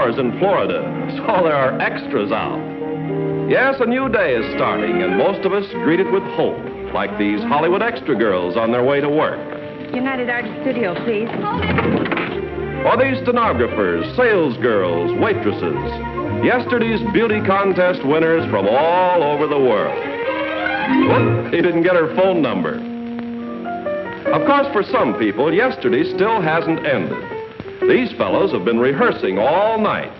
wars in Florida, so there are extras out. Yes, a new day is starting, and most of us greet it with hope, like these Hollywood extra girls on their way to work. United Arts Studio, please. Or these stenographers, sales girls, waitresses, yesterday's beauty contest winners from all over the world. Whoop, he didn't get her phone number. Of course, for some people, yesterday still hasn't ended. These fellows have been rehearsing all night.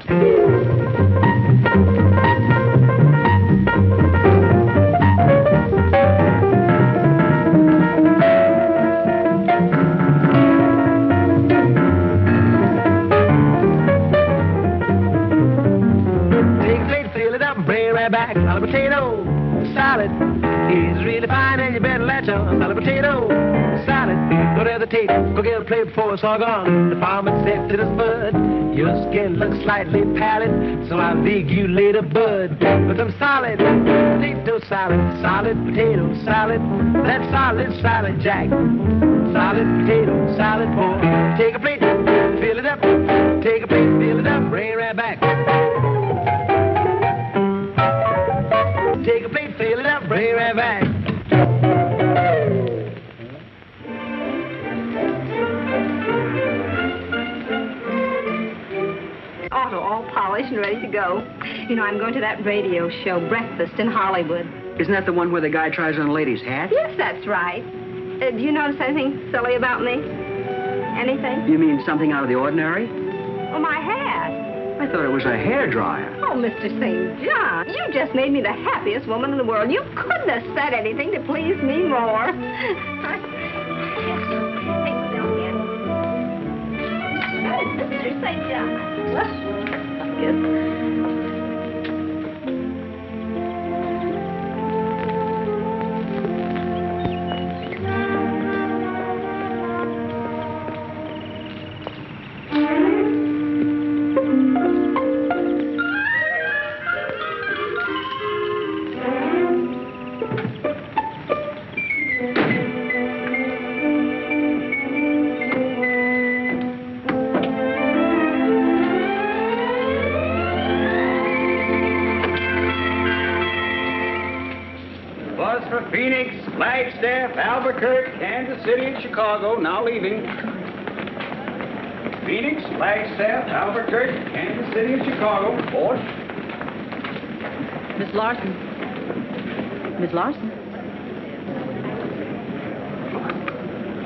Back, salad potato, salad is really fine, and you better latch on. Salad potato, salad, don't hesitate, go get a plate before it's all gone. The farmer said to the bud, your skin looks slightly pallid, so I think you laid a bud. But some solid potato salad, solid potato salad, that's solid salad, Jack. Solid potato salad, boy. Take a plate, fill it up, take a plate, fill it up, bring it right back. Take a plate, fill it up, bring it right back. Auto, all polished and ready to go. You know, I'm going to that radio show, Breakfast in Hollywood. Isn't that the one where the guy tries on a lady's hat? Yes, that's right. Do you notice anything silly about me? Anything? You mean something out of the ordinary? Oh, my hat. I thought it was a hairdryer. Oh, Mr. St. John, you just made me the happiest woman in the world. You couldn't have said anything to please me more. Mr. St. John. Yes. Phoenix, Flagstaff, Albuquerque, Kansas City, and Chicago, now leaving. Phoenix, Flagstaff, Albuquerque, Kansas City, and Chicago. Board. Miss Larson. Miss Larson?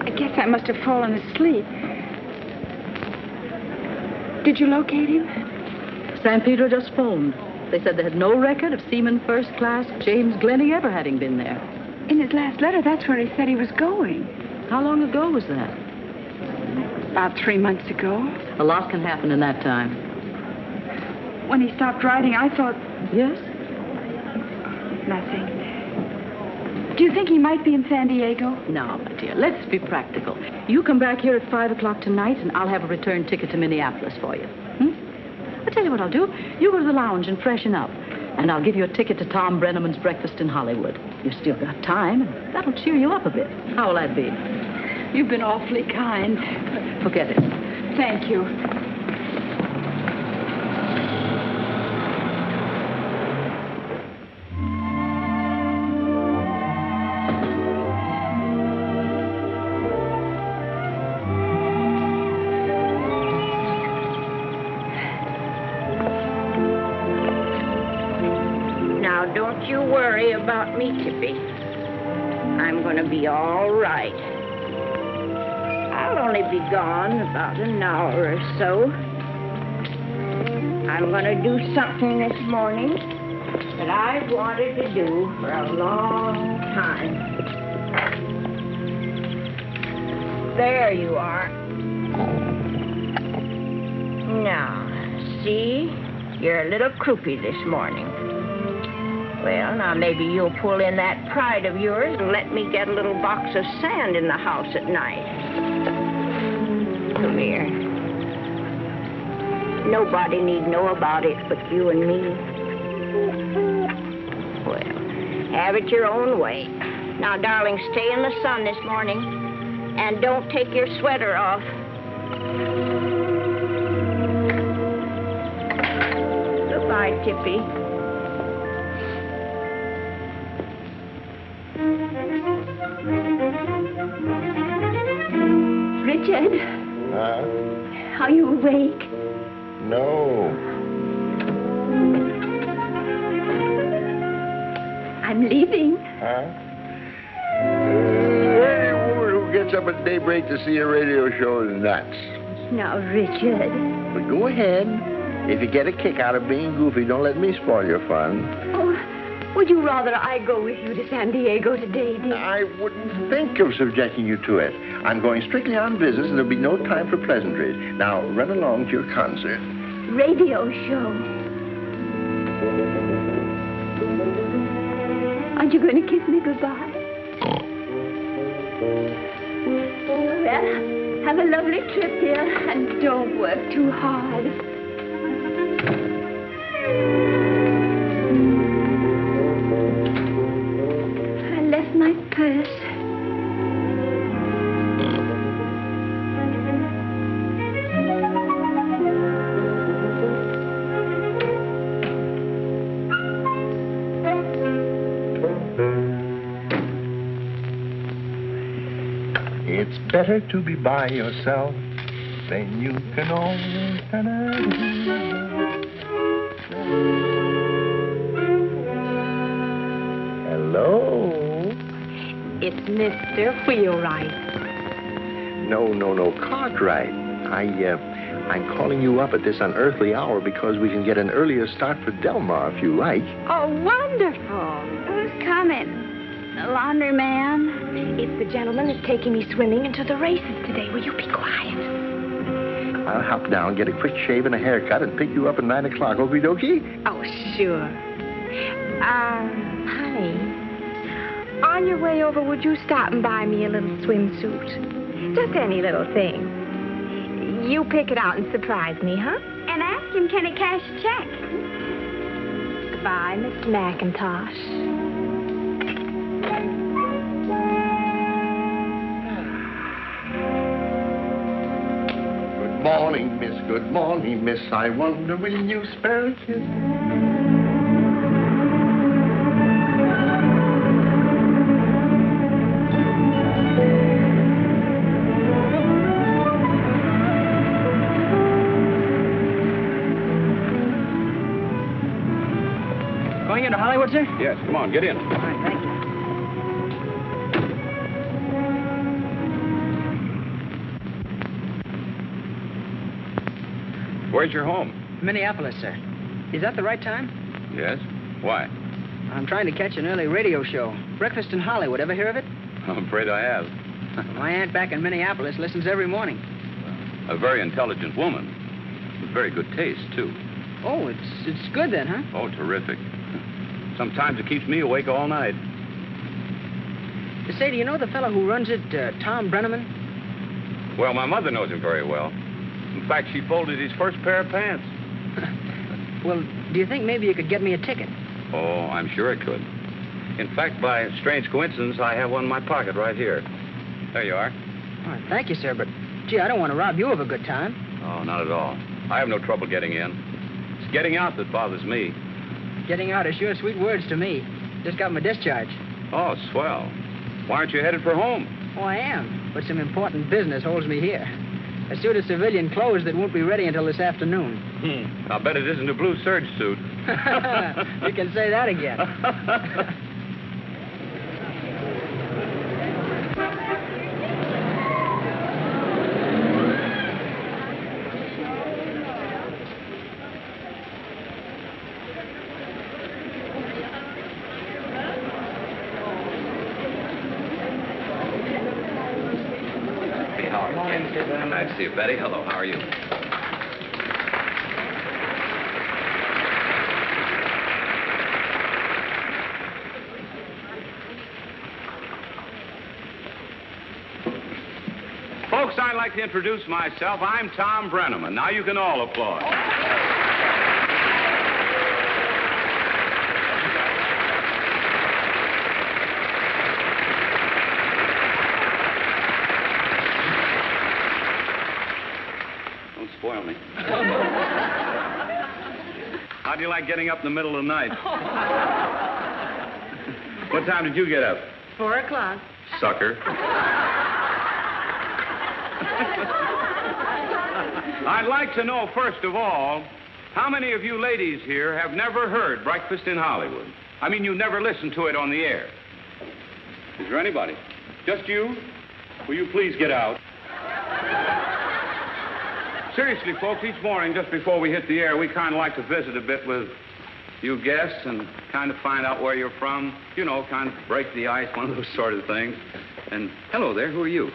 I guess I must have fallen asleep. Did you locate him? San Pedro just phoned. They said they had no record of Seaman First Class James Glennie ever having been there. In his last letter, that's where he said he was going. How long ago was that? About 3 months ago. A lot can happen in that time. When he stopped writing, I thought... Yes? Nothing. Do you think he might be in San Diego? No, my dear, let's be practical. You come back here at 5 o'clock tonight, and I'll have a return ticket to Minneapolis for you. I'll tell you what I'll do. You go to the lounge and freshen up, and I'll give you a ticket to Tom Breneman's Breakfast in Hollywood. You've still got time, and that'll cheer you up a bit. How will that be? You've been awfully kind. Forget it. Thank you. Don't you worry about me, Tippy. I'm going to be all right. I'll only be gone about an hour or so. I'm going to do something this morning that I've wanted to do for a long time. There you are. Now, see? You're a little croupy this morning. Well, now maybe you'll pull in that pride of yours and let me get a little box of sand in the house at night. Come here. Nobody need know about it but you and me. Well, have it your own way. Now, darling, stay in the sun this morning and don't take your sweater off. Bye, Tippy. Richard, Huh? are you awake? No. I'm leaving. Huh? Any woman who gets up at daybreak to see a radio show is nuts. Now, Richard. But go ahead. If you get a kick out of being goofy, don't let me spoil your fun. Oh, would you rather I go with you to San Diego today, dear? I wouldn't think of subjecting you to it. I'm going strictly on business, and there'll be no time for pleasantries. Now, run along to your concert. Radio show. Aren't you going to kiss me goodbye? Well, have a lovely trip, dear, and don't work too hard. I left my purse. It's better to be by yourself, then you can always... Hello? It's Mr. Wheelwright. No, Cartwright. I'm calling you up at this unearthly hour because we can get an earlier start for Delmar if you like. Oh, wonderful. Who's coming? The laundryman. It's the gentleman that's taking me swimming into the races today. Will you be quiet? I'll hop down, get a quick shave and a haircut, and pick you up at 9 o'clock. Okie dokie? Oh, sure. Honey, on your way over, would you stop and buy me a little swimsuit? Just any little thing. You pick it out and surprise me, huh? And ask him, can he cash a check? Goodbye, Miss McIntosh. Good morning, miss. Good morning, miss. I wonder, will you spare a kiss? Going into Hollywood, sir? Yes, come on, get in. All right, thank you. Where's your home? Minneapolis, sir. Is that the right time? Yes. Why? I'm trying to catch an early radio show. Breakfast in Hollywood. Ever hear of it? I'm afraid I have. My aunt back in Minneapolis listens every morning. A very intelligent woman. With very good taste, too. Oh, it's good then, huh? Oh, terrific. Sometimes it keeps me awake all night. Say, do you know the fellow who runs it, Tom Breneman? Well, my mother knows him very well. In fact, she folded his first pair of pants. Well, do you think maybe you could get me a ticket? Oh, I'm sure it could. In fact, by a strange coincidence, I have one in my pocket right here. There you are. All right, thank you, sir, but, gee, I don't want to rob you of a good time. Oh, not at all. I have no trouble getting in. It's getting out that bothers me. Getting out is sure sweet words to me. Just got my discharge. Oh, swell. Why aren't you headed for home? Oh, I am, but some important business holds me here. A suit of civilian clothes that won't be ready until this afternoon. I'll bet it isn't a blue serge suit. You can say that again. Nice to see you, Betty. Hello, how are you? Folks, I'd like to introduce myself. I'm Tom Breneman. Now you can all applaud. Don't spoil me. How do you like getting up in the middle of the night? What time did you get up? 4 o'clock. Sucker. I'd like to know, first of all, how many of you ladies here have never heard Breakfast in Hollywood? I mean, you never listened to it on the air. Is there anybody? Just you? Will you please get out? Seriously, folks, each morning just before we hit the air, we kind of like to visit a bit with you guests and kind of find out where you're from. You know, kind of break the ice, one of those sort of things. And hello there, who are you?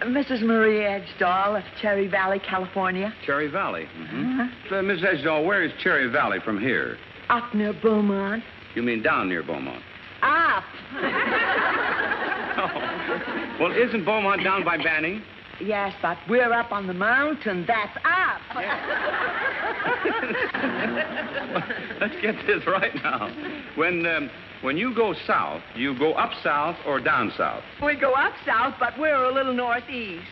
Mrs. Marie Edgedahl of Cherry Valley, California. Cherry Valley. Mm-hmm. Miss Edgedahl, where is Cherry Valley from here? Up near Beaumont. You mean down near Beaumont? Up. Oh. Well, isn't Beaumont down by Banning? Yes, but we're up on the mountain. That's up. Let's get this right now. When you go south, you go up south or down south? We go up south, but we're a little northeast.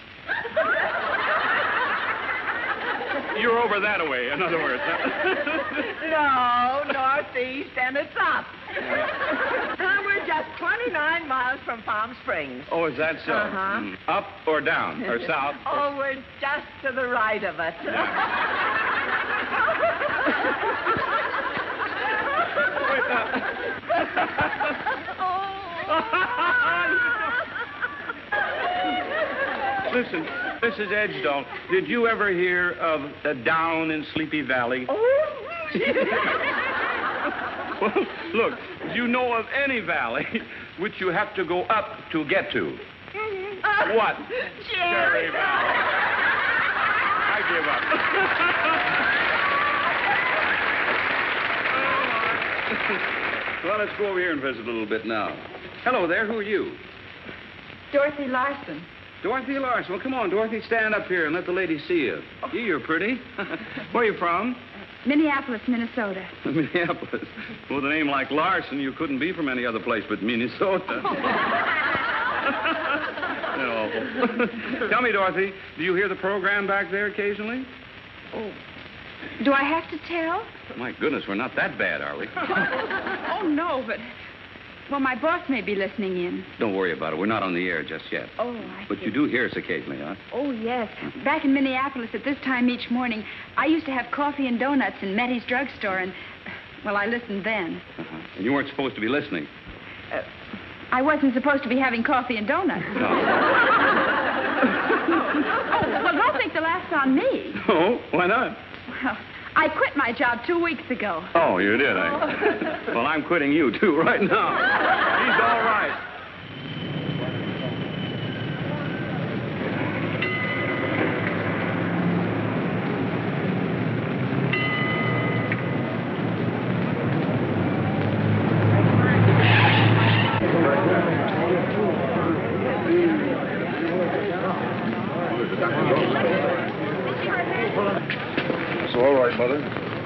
You're over that way, in other words. No, northeast, and it's up. We're just 29 miles from Palm Springs. Oh, is that so? Uh-huh. Up or down, or south? Oh, we're just to the right of it. Listen, Mrs. Edgedahl, did you ever hear of a down in Sleepy Valley? Oh, well, look, do you know of any valley which you have to go up to get to? What? Cherry Valley. I give up. Well, let's go over here and visit a little bit now. Hello there, who are you? Dorothy Larson. Dorothy Larson. Well, come on, Dorothy, stand up here and let the lady see you. Gee, you're pretty. Where are you from? Minneapolis, Minnesota. Minneapolis. With a name like Larson, you couldn't be from any other place but Minnesota. No. Tell me, Dorothy, do you hear the program back there occasionally? Oh. Do I have to tell? My goodness, we're not that bad, are we? Oh, no, but... Well, my boss may be listening in. Don't worry about it. We're not on the air just yet. Oh, I But see. you do hear us occasionally, huh? Oh, yes. Back in Minneapolis at this time each morning, I used to have coffee and donuts in Mettie's drugstore, and, well, I listened then. Uh-huh. And you weren't supposed to be listening. I wasn't supposed to be having coffee and donuts. No. Oh, well, don't think the laugh's on me. Oh, why not? Well, I quit my job 2 weeks ago. Oh, you did, eh? Well, I'm quitting you, too, right now. He's all right. It's all right, Mother.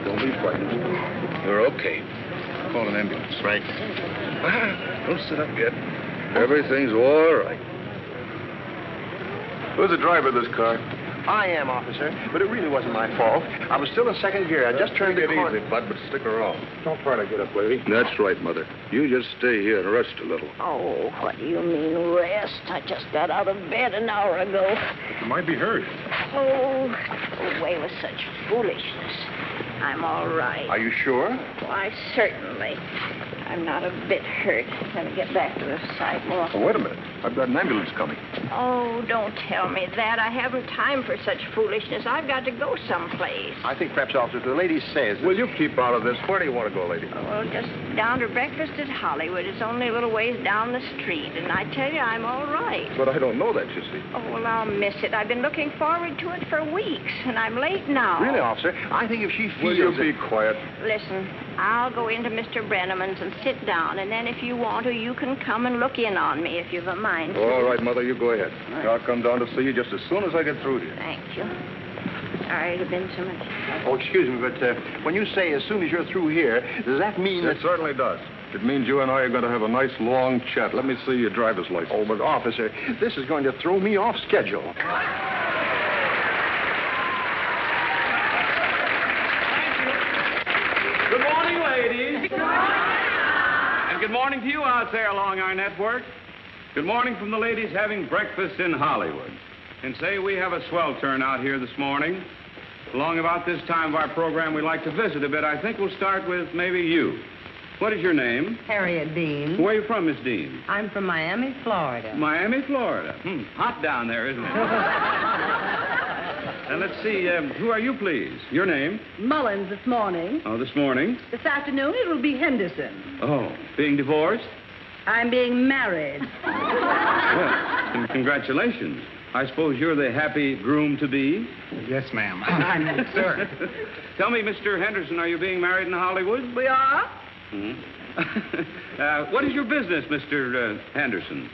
Don't be frightened. You're okay. Call an ambulance. Right. Don't sit up yet. Everything's all right. Who's the driver of this car? I am, officer, but it really wasn't my fault. I was still in second gear. I just turned the corner. Easy, Bud, but stick around. Don't try to get up, lady. That's right, Mother. You just stay here and rest a little. Oh, what do you mean, rest? I just got out of bed an hour ago. You might be hurt. Oh, away with such foolishness. I'm all right. Are you sure? Why, certainly. I'm not a bit hurt. Let me get back to the sidewalk. Oh, wait a minute. I've got an ambulance coming. Oh, don't tell me that. I haven't time for such foolishness. I've got to go someplace. I think perhaps, officer, the lady says... Will you keep out of this? Where do you want to go, lady? Well, just down to breakfast at Hollywood. It's only a little ways down the street. And I tell you, I'm all right. But I don't know that, you see. Oh, well, I'll miss it. I've been looking forward to it for weeks, and I'm late now. Really, officer? I think if she feels... Will you be quiet? Listen, I'll go into Mr. Breneman's and sit down, and then if you want to, you can come and look in on me if you've a mind to. All right, Mother, you go ahead. Right. I'll come down to see you just as soon as I get through here. Thank you. Sorry to have been so much. Oh, excuse me, but when you say as soon as you're through here, does that mean It certainly does. It means you and I are going to have a nice long chat. Let me see your driver's license. Oh, but officer, this is going to throw me off schedule. And good morning to you out there along our network. Good morning from the ladies having breakfast in Hollywood. And say we have a swell turnout here this morning. Along about this time of our program, we like to visit a bit. I think we'll start with maybe you. What is your name? Harriet Dean. Where are you from, Miss Dean? I'm from Miami, Florida. Miami, Florida. Hot down there, isn't it? And let's see, who are you, please? Your name? Mullins this morning. Oh, this morning? This afternoon it will be Henderson. Oh, being divorced? I'm being married. Well, congratulations. I suppose you're the happy groom-to-be? Yes, ma'am. I'm sir. Tell me, Mr. Henderson, are you being married in Hollywood? We are. What is your business, Mr. Henderson?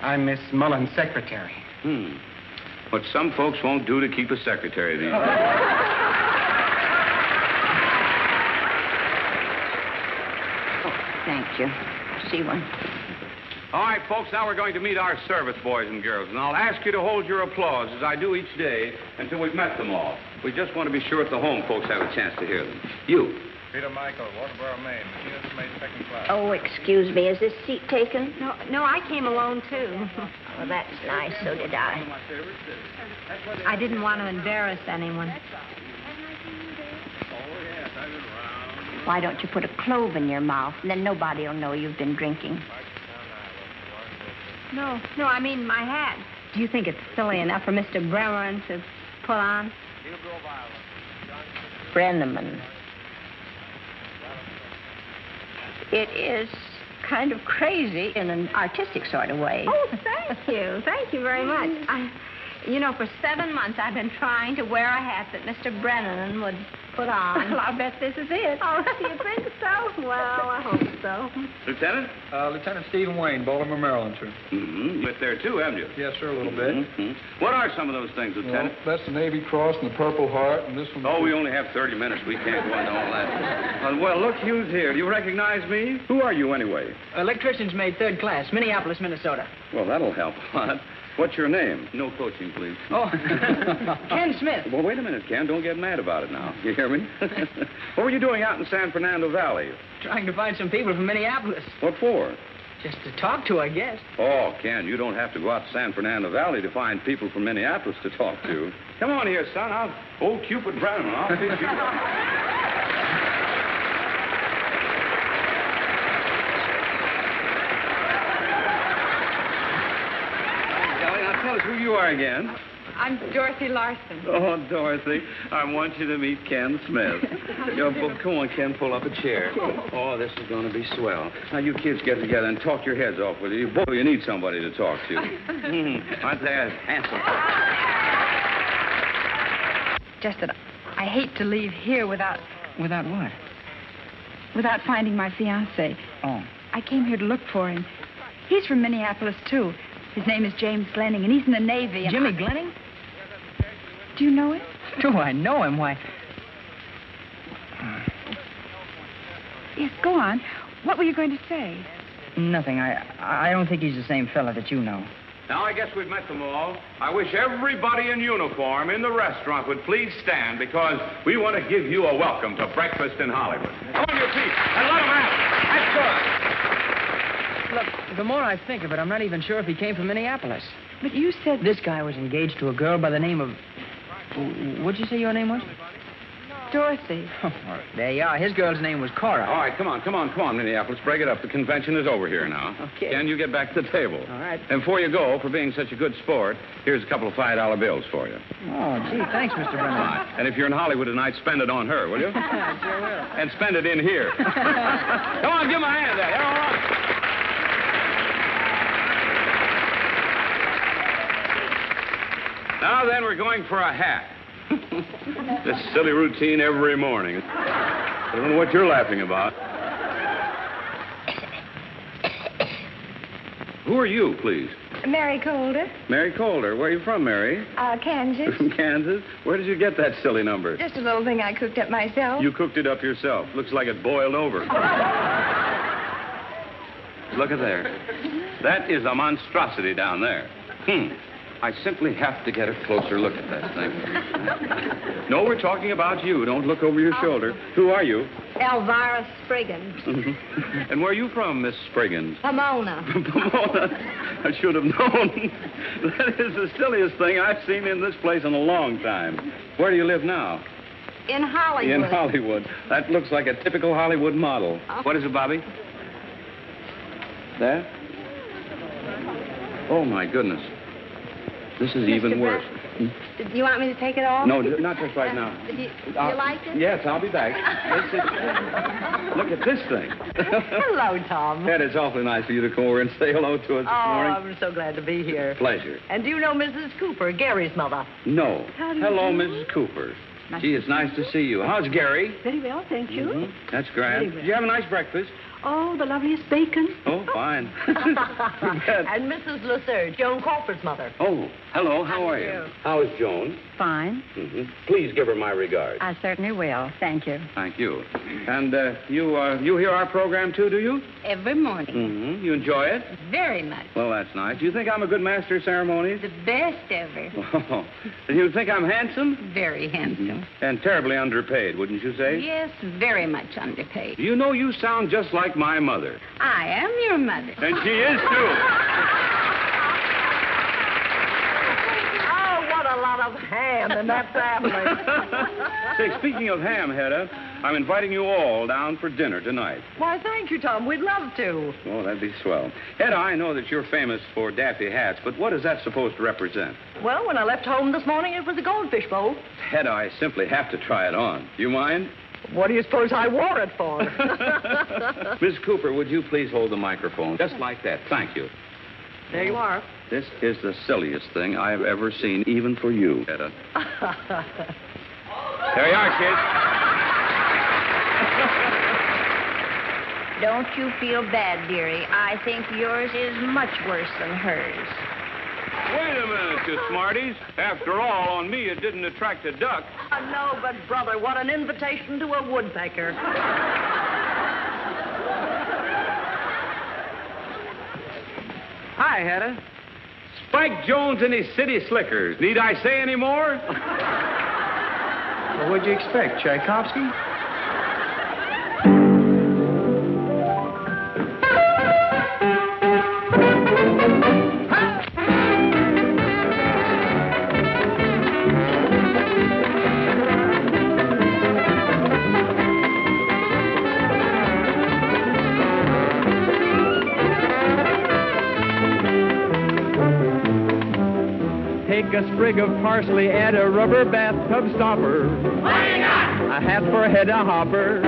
I'm Miss Mullins' secretary. What some folks won't do to keep a secretary these days. Thank you. See one. All right, folks, now we're going to meet our service boys and girls, and I'll ask you to hold your applause, as I do each day, until we've met them all. We just want to be sure that the home folks have a chance to hear them. You. Peter Michael, Waterboro, Maine. Machine made second class. Oh, excuse me. Is this seat taken? No, I came alone, too. Well, that's nice. So did I. I didn't want to embarrass anyone. Why don't you put a clove in your mouth, and then nobody will know you've been drinking. No, I mean my hat. Do you think it's silly enough for Mr. Breneman to put on? Breneman. It is kind of crazy in an artistic sort of way. Oh, thank you. Thank you very much. For 7 months I've been trying to wear a hat that Mr. Breneman would put on. Well, I'll bet this is it. Oh, do you think so? Well, I hope so. Lieutenant? Lieutenant Stephen Wayne, Baltimore, Maryland, sir. You went there, too, haven't you? Yes, sir, a little bit. What are some of those things, Lieutenant? Well, that's the Navy Cross and the Purple Heart, and this one... Oh, we only have 30 minutes. We can't go into all that. Well, look who's here. Do you recognize me? Who are you, anyway? Electrician's mate, third class, Minneapolis, Minnesota. Well, that'll help a lot. What's your name? No coaching, please. Oh, Ken Smith. Well, wait a minute, Ken. Don't get mad about it now. You hear me? What were you doing out in San Fernando Valley? Trying to find some people from Minneapolis. What for? Just to talk to, I guess. Oh, Ken, you don't have to go out to San Fernando Valley to find people from Minneapolis to talk to. Come on here, son. Old Cupid Brown. I'll pick you up. Tell us who you are again. I'm Dorothy Larson. Oh, Dorothy, I want you to meet Ken Smith. Come on, Ken, pull up a chair. Oh, this is going to be swell. Now, you kids get together and talk your heads off with you. Boy, you need somebody to talk to. Aren't they handsome? Just that I hate to leave here without... Without what? Without finding my fiancé. Oh. I came here to look for him. He's from Minneapolis, too. His name is James Glenning, and he's in the Navy. And Jimmy Glenning? Do you know him? Do I know him? Why... Yes, go on. What were you going to say? Nothing. I don't think he's the same fella that you know. Now, I guess we've met them all. I wish everybody in uniform in the restaurant would please stand, because we want to give you a welcome to breakfast in Hollywood. Come on your feet and let them have it. That's good. Look, the more I think of it, I'm not even sure if he came from Minneapolis. But you said... This guy was engaged to a girl by the name of... What'd you say your name was? Dorothy. There you are. His girl's name was Cora. All right, come on, Minneapolis. Break it up. The convention is over here now. Okay. Ken, you get back to the table. All right. And before you go, for being such a good sport, here's a couple of $5 bills for you. Oh, gee, thanks, Mr. Breneman. And if you're in Hollywood tonight, spend it on her, will you? Sure will. And spend it in here. Come on, give him a hand there. All right. Now then, we're going for a hat. This silly routine every morning. I don't know what you're laughing about. Who are you, please? Mary Colder. Mary Colder. Where are you from, Mary? Kansas. From Kansas? Where did you get that silly number? Just a little thing I cooked up myself. You cooked it up yourself. Looks like it boiled over. Look at there. That is a monstrosity down there. I simply have to get a closer look at that thing. No, we're talking about you. Don't look over your shoulder. Who are you? Elvira Spriggans. And where are you from, Miss Spriggans? Pomona. Pomona. I should have known. That is the silliest thing I've seen in this place in a long time. Where do you live now? In Hollywood. In Hollywood. That looks like a typical Hollywood model. Oh. What is it, Bobby? That? Oh, my goodness. This is even worse. Do you want me to take it off? No, not just right now. You like it? Yes, I'll be back. Look at this thing. Hello, Tom. Ed, it's awfully nice of you to come over and say hello to us this morning. I'm so glad to be here. Pleasure. And do you know Mrs. Cooper, Gary's mother? No. How do you Hello, do? Mrs. Cooper. Gee, it's nice to see you. How's Gary? Very well, thank you. That's grand. Very well. Did you have a nice breakfast? Oh, the loveliest bacon. Oh, fine. And Mrs. Lasser, Joan Crawford's mother. Oh, hello. How are you? How is Joan? Fine. Please give her my regards. I certainly will. Thank you. Thank you. And you hear our program, too, do you? Every morning. You enjoy it? Very much. Well, that's nice. Do you think I'm a good master of ceremonies? The best ever. Oh. And you think I'm handsome? Very handsome. And terribly underpaid, wouldn't you say? Yes, very much underpaid. You know, you sound just like my mother. I am your mother. And she is, too. Oh, what a lot of ham in that family. Say, speaking of ham, Hedda, I'm inviting you all down for dinner tonight. Why, thank you, Tom. We'd love to. Oh, that'd be swell. Hedda, I know that you're famous for daffy hats, but what is that supposed to represent? Well, when I left home this morning, it was a goldfish bowl. Hedda, I simply have to try it on. You mind? What do you suppose I wore it for? Miss Cooper, would you please hold the microphone? Just like that. Thank you. There you are. This is the silliest thing I've ever seen, even for you, Hedda. There you are, kids. Don't you feel bad, dearie. I think yours is much worse than hers. Wait a minute, you smarties. After all, on me it didn't attract a duck. No, but, brother, what an invitation to a woodpecker. Hi, Hedda. Spike Jones and his city slickers. Need I say any more? Well, what'd you expect, Tchaikovsky? Take a sprig of parsley, add a rubber bathtub stopper. A hat for a head of hopper.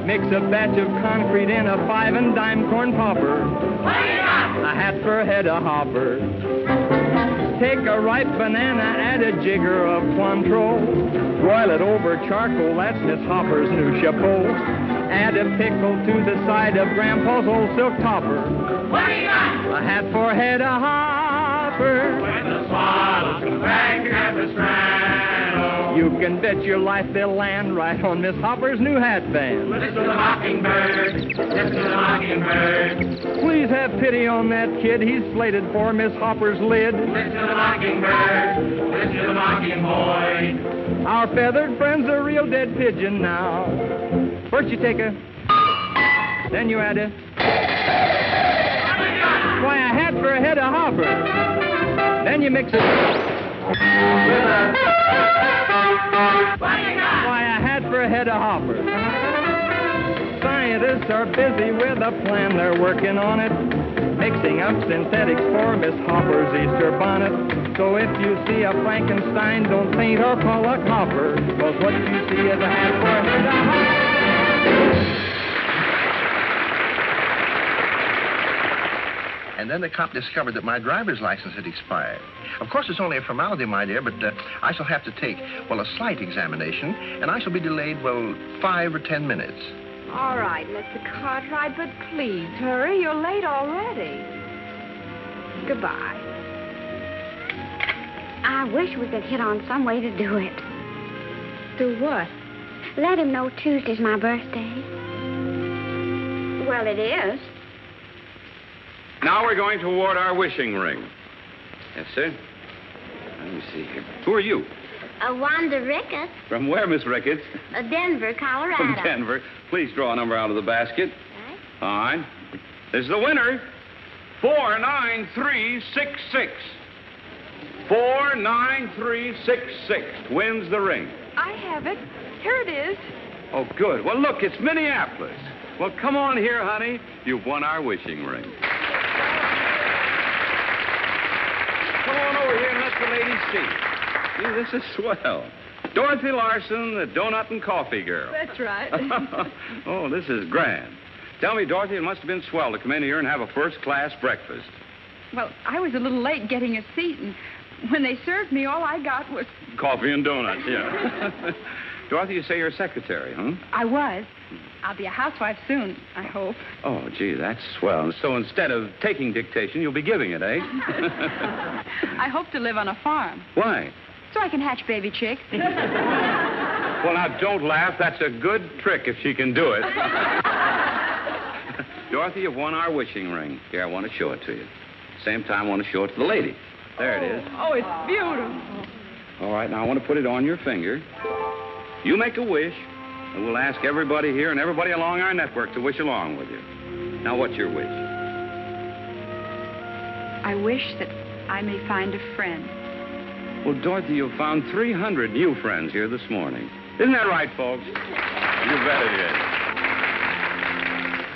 Mix a batch of concrete in a 5 and dime corn popper. A hat for a head of hopper. Take a ripe banana, add a jigger of Cointreau. Broil it over charcoal, that's Miss Hopper's new chapeau. Add a pickle to the side of Grandpa's old silk topper. A hat for a head of hopper. When the swallows come back at the strand, you can bet your life they'll land right on Miss Hopper's new hat band. listen to the mockingbird, listen to the mockingbird. Please have pity on that kid. He's slated for Miss Hopper's lid. Listen to the mockingbird, listen to the mocking boy. Our feathered friend's a real dead pigeon now. First you take a, then you add a, why, a hat for a head of hopper. Then you mix it with a, why, a hat for a head of hopper. Scientists are busy with a plan, they're working on it. Mixing up synthetics for Miss Hopper's Easter bonnet. So if you see a Frankenstein, don't paint or call a copper, 'cause what you see is a hat for a head of hopper. And then the cop discovered that my driver's license had expired. Of course, it's only a formality, my dear, but I shall have to take, well, a slight examination, and I shall be delayed, well, 5 or 10 minutes. All right, Mr. Cartwright, but please hurry. You're late already. Goodbye. I wish we could hit on some way to do it. Do what? Let him know Tuesday's my birthday. Well, it is. Now we're going toward our wishing ring. Yes, sir. Let me see here. Who are you? Wanda Ricketts, From where, Miss Ricketts? Denver, Colorado. From Denver. Please draw a number out of the basket. All right. This is the winner. 49366. 49366 wins the ring. I have it. Here it is. Oh, good. Well, look, it's Minneapolis. Well, come on here, honey. You've won our wishing ring. Come on over here and let the ladies see. Gee, this is swell. Dorothy Larson, the donut and coffee girl. That's right. Oh, this is grand. Tell me, Dorothy, it must have been swell to come in here and have a first-class breakfast. Well, I was a little late getting a seat, and when they served me, all I got was... Coffee and donuts, yeah. Dorothy, you say you're a secretary, huh? I was. I'll be a housewife soon, I hope. Oh, gee, that's swell. So instead of taking dictation, you'll be giving it, eh? I hope to live on a farm. Why? So I can hatch baby chicks. Well, now, don't laugh. That's a good trick if she can do it. Dorothy, you've won our wishing ring. Here, I want to show it to you. Same time, I want to show it to the lady. There it is. Oh, it's beautiful. All right, now I want to put it on your finger. You make a wish, and we'll ask everybody here and everybody along our network to wish along with you. Now, what's your wish? I wish that I may find a friend. Well, Dorothy, you found 300 new friends here this morning. Isn't that right, folks? You bet it is.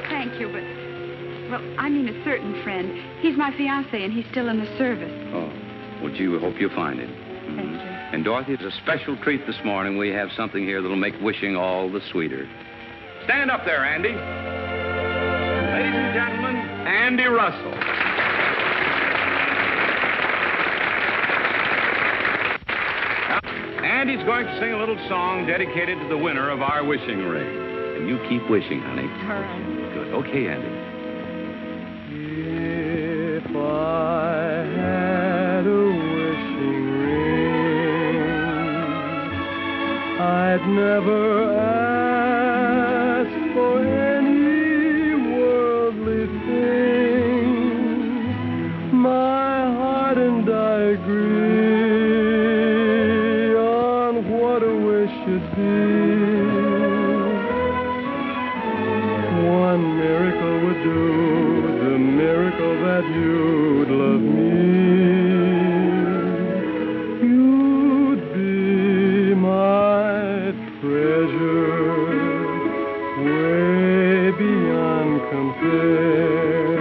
Thank you, but... Well, I mean a certain friend. He's my fiancé, and he's still in the service. Oh, well, gee, we hope you'll find him. Thank you. And, Dorothy, it's a special treat this morning. We have something here that'll make wishing all the sweeter. Stand up there, Andy. Ladies and gentlemen, Andy Russell. Now, Andy's going to sing a little song dedicated to the winner of our wishing ring. And you keep wishing, honey. All right. Good. Okay, Andy. If I had a wishing ring, I'd never ask for any worldly thing. My heart and I agree on what a wish should be. One miracle would do the miracle that you'd love me. You'd be my treasure, way beyond compare.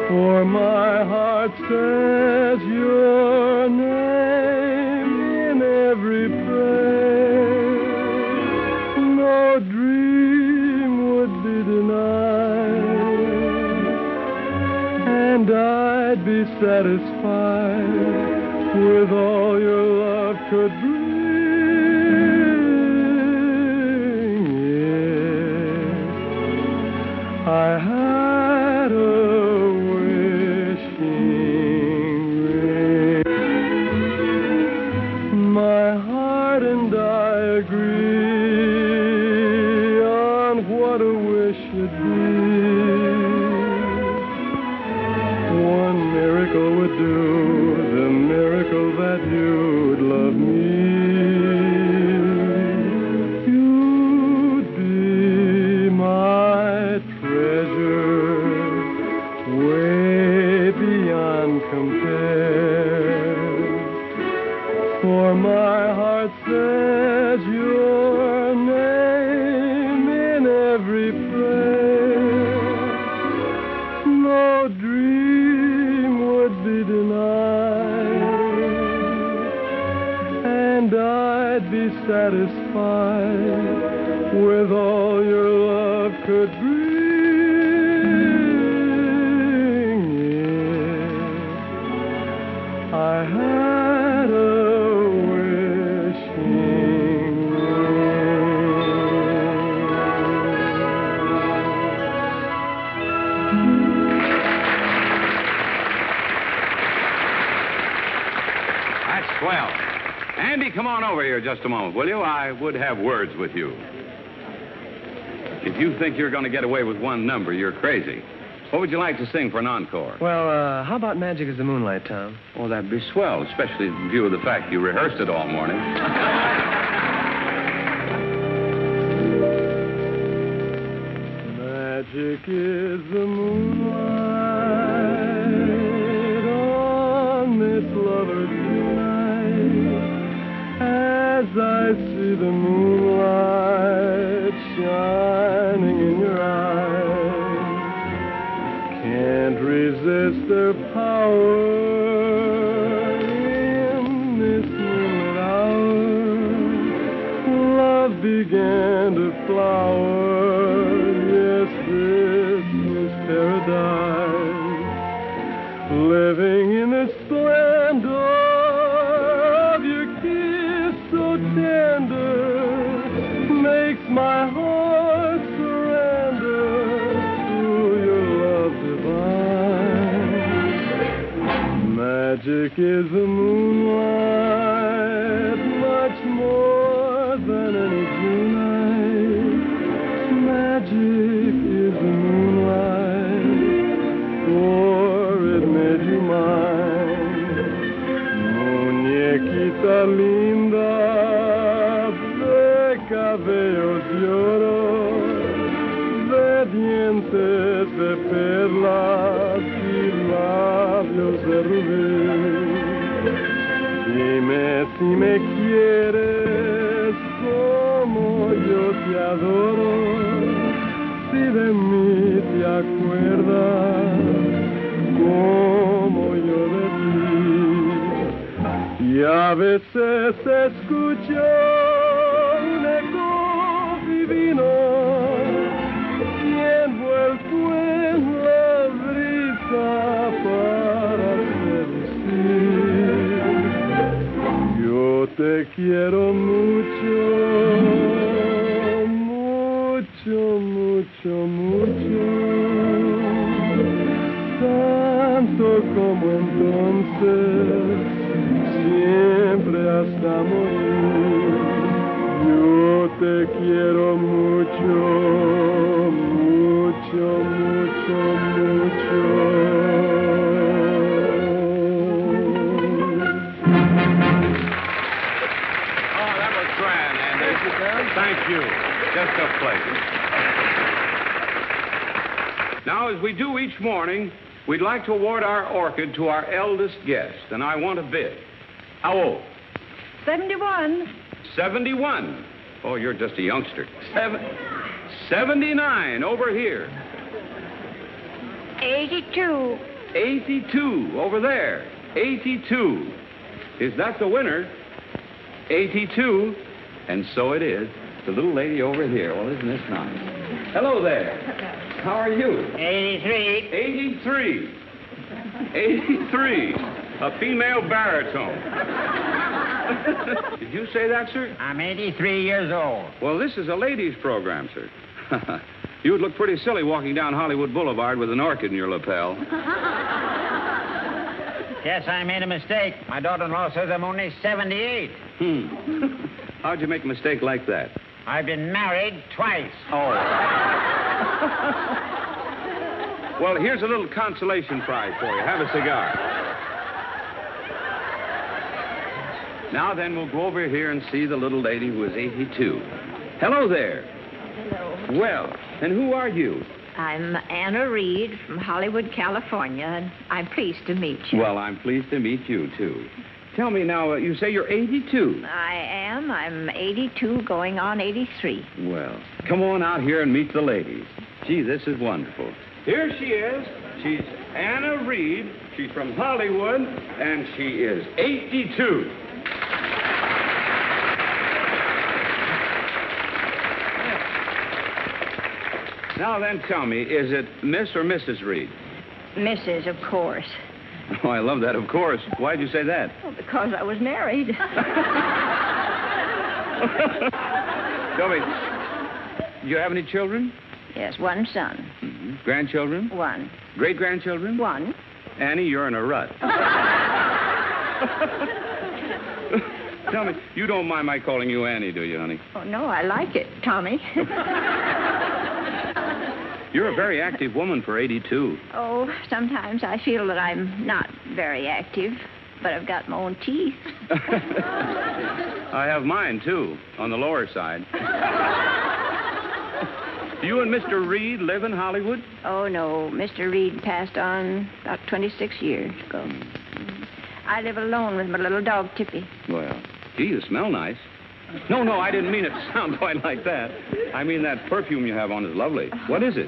For my heart says your name in every prayer. No dream would be denied, and I'd be satisfied with all your love could bring. If I had a wishing ring, my heart and I agree on what a wish should be. One miracle would do the miracle that you'd love me. You'd be my treasure, way beyond compare. For my heart says your name in every prayer. No dream would be denied, and I'd be satisfied with all your love could bring. If I had a wishing That's swell. Andy, come on over here just a moment, will you? I would have words with you. If you think you're going to get away with one number, you're crazy. What would you like to sing for an encore? Well, how about Magic is the Moonlight, Tom? Oh, that'd be swell, especially in view of the fact you rehearsed it all morning. Magic is the moonlight on this lover's night. As I see the moonlight shining in your eyes, can't resist their power in this moonlit hour. Love began to flower. Yes, this was paradise. Living in the splendor of your kiss so tender makes my heart surrender to your love divine. Magic is the moonlight, much more than any June night. Magic is the moonlight, for it made you mine. Muñequita linda, de cabellos de oro, de dientes de perlas y labios de rubí. Dime si me quieres como yo te adoro, si de mí te acuerdas como yo de ti. Y a veces escucho un eco divino y envuelto en la brisa para seducir. Yo te quiero mucho, mucho, mucho, mucho, tanto como entonces, siempre hasta morir. Yo te quiero mucho, mucho, mucho, mucho. Oh, that was grand, Andy. Thank you. Just a pleasure. Now, as we do each morning, we'd like to award our orchid to our eldest guest, and I want a bid. How old? 71. 71. Oh, you're just a youngster. 79 over here. 82. 82 over there. 82. Is that the winner? 82. And so it is. The little lady over here. Well, isn't this nice? Hello there. How are you? 83. 83. 83. A female baritone. Did you say that, sir? I'm 83 years old. Well, this is a ladies' program, sir. You would look pretty silly walking down Hollywood Boulevard with an orchid in your lapel. Yes, I made a mistake. My daughter-in-law says I'm only 78. How'd you make a mistake like that? I've been married twice. Oh. Well, here's a little consolation prize for you. Have a cigar. Now then, we'll go over here and see the little lady who is 82. Hello there. Hello. Well, and who are you? I'm Anna Reed from Hollywood, California, and I'm pleased to meet you. Well, I'm pleased to meet you, too. Tell me now, you say you're 82. I am. I'm 82 going on 83. Well, come on out here and meet the ladies. Gee, this is wonderful. Here she is. She's Anna Reed. She's from Hollywood, and she is 82. Now then, tell me, is it Miss or Mrs. Reed? Mrs., of course. Oh, I love that, of course. Why'd you say that? Well, because I was married. Tell me, do you have any children? Yes, one son. Mm-hmm. Grandchildren? One. Great-grandchildren? One. Annie, you're in a rut. Tell me, you don't mind my calling you Annie, do you, honey? Oh, no, I like it, Tommy. You're a very active woman for 82. Oh, sometimes I feel that I'm not very active, but I've got my own teeth. I have mine, too, on the lower side. Do you and Mr. Reed live in Hollywood? Oh, no. Mr. Reed passed on about 26 years ago. I live alone with my little dog, Tippy. Well, gee, you smell nice. No, I didn't mean it to sound quite like that. I mean that perfume you have on is lovely. What is it?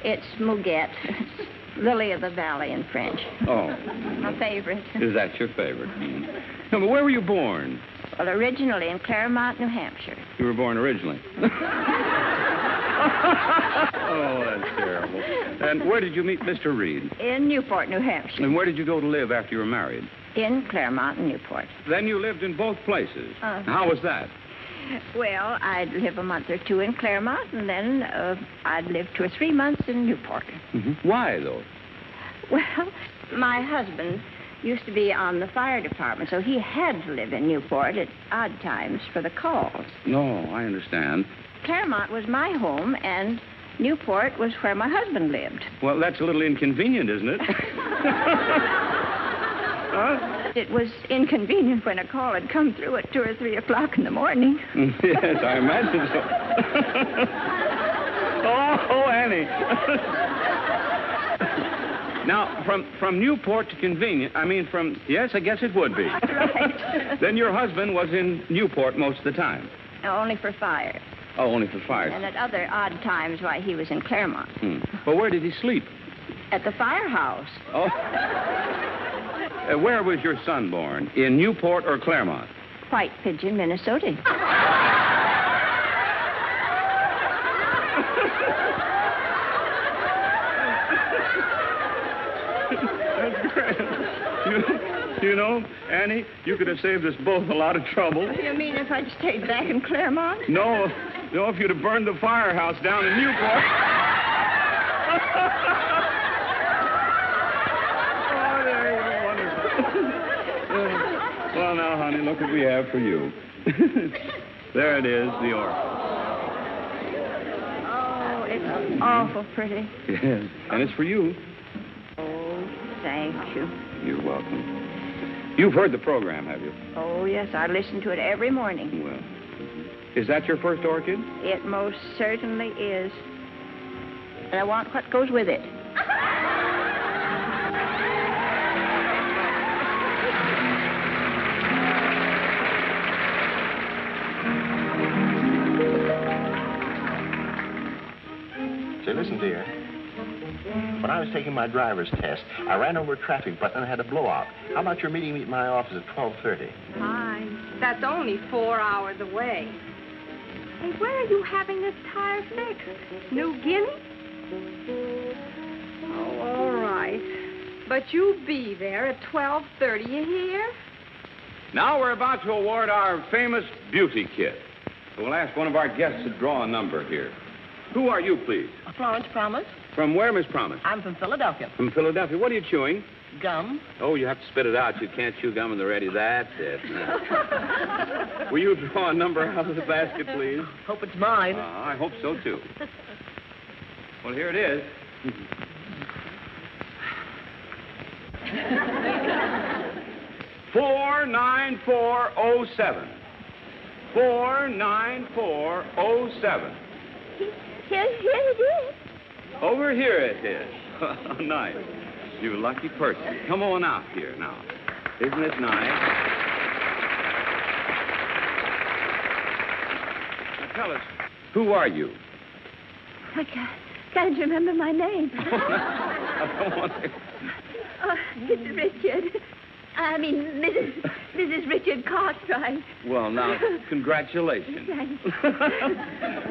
It's Muguet. It's Lily of the Valley in French. Oh. My favorite. Is that your favorite? No, but where were you born? Well, originally in Claremont, New Hampshire. You were born originally. Oh, that's terrible. And where did you meet Mr. Reed? In Newport, New Hampshire. And where did you go to live after you were married? In Claremont and Newport. Then you lived in both places. How was that? Well, I'd live a month or two in Claremont, and then I'd live 2 or 3 months in Newport. Mm-hmm. Why, though? Well, my husband used to be on the fire department, so he had to live in Newport at odd times for the calls. No, I understand. Claremont was my home, and Newport was where my husband lived. Well, that's a little inconvenient, isn't it? Huh? It was inconvenient when a call had come through at 2 or 3 o'clock in the morning. Yes, I imagine so. Oh, Annie. Now, from Newport to convenient, yes, I guess it would be. Right. Then your husband was in Newport most of the time? No, only for fire. Oh, only for fire. And at other odd times, why, he was in Claremont. Well, where did he sleep? At the firehouse. Oh. Where was your son born? In Newport or Claremont? White Pigeon, Minnesota. That's great. You know, Annie, you could have saved us both a lot of trouble. You mean if I'd stayed back in Claremont? No, if you'd have burned the firehouse down in Newport. Oh, there you go. Wonderful. Well, now, honey, look what we have for you. There it is, the orchid. Oh, it's awful pretty. Yes, and it's for you. Oh, thank you. You're welcome. You've heard the program, have you? Oh, yes, I listen to it every morning. Well, is that your first orchid? It most certainly is. And I want what goes with it. Say, listen, dear. When I was taking my driver's test, I ran over a traffic button and had a blowout. How about your meeting me at my office at 12:30? Fine. That's only 4 hours away. Hey, where are you having this tire fixed? New Guinea? Oh, all right. But you'll be there at 12:30, you hear? Now we're about to award our famous beauty kit. We'll ask one of our guests to draw a number here. Who are you, please? Florence Promise. From where, Miss Promise? I'm from Philadelphia. From Philadelphia. What are you chewing? Gum. Oh, you have to spit it out. You can't chew gum in the ready. That's it. Will you draw a number out of the basket, please? Hope it's mine. I hope so, too. Well, here it is. 49407. 49407. Here it is. Over here it is. Nice. You lucky person. Come on out here now. Isn't it nice? Now tell us, who are you? I can't remember my name. I don't want to. Oh, it's Richard. I mean, Mrs. Richard Cartwright. Well, now, congratulations. Thanks.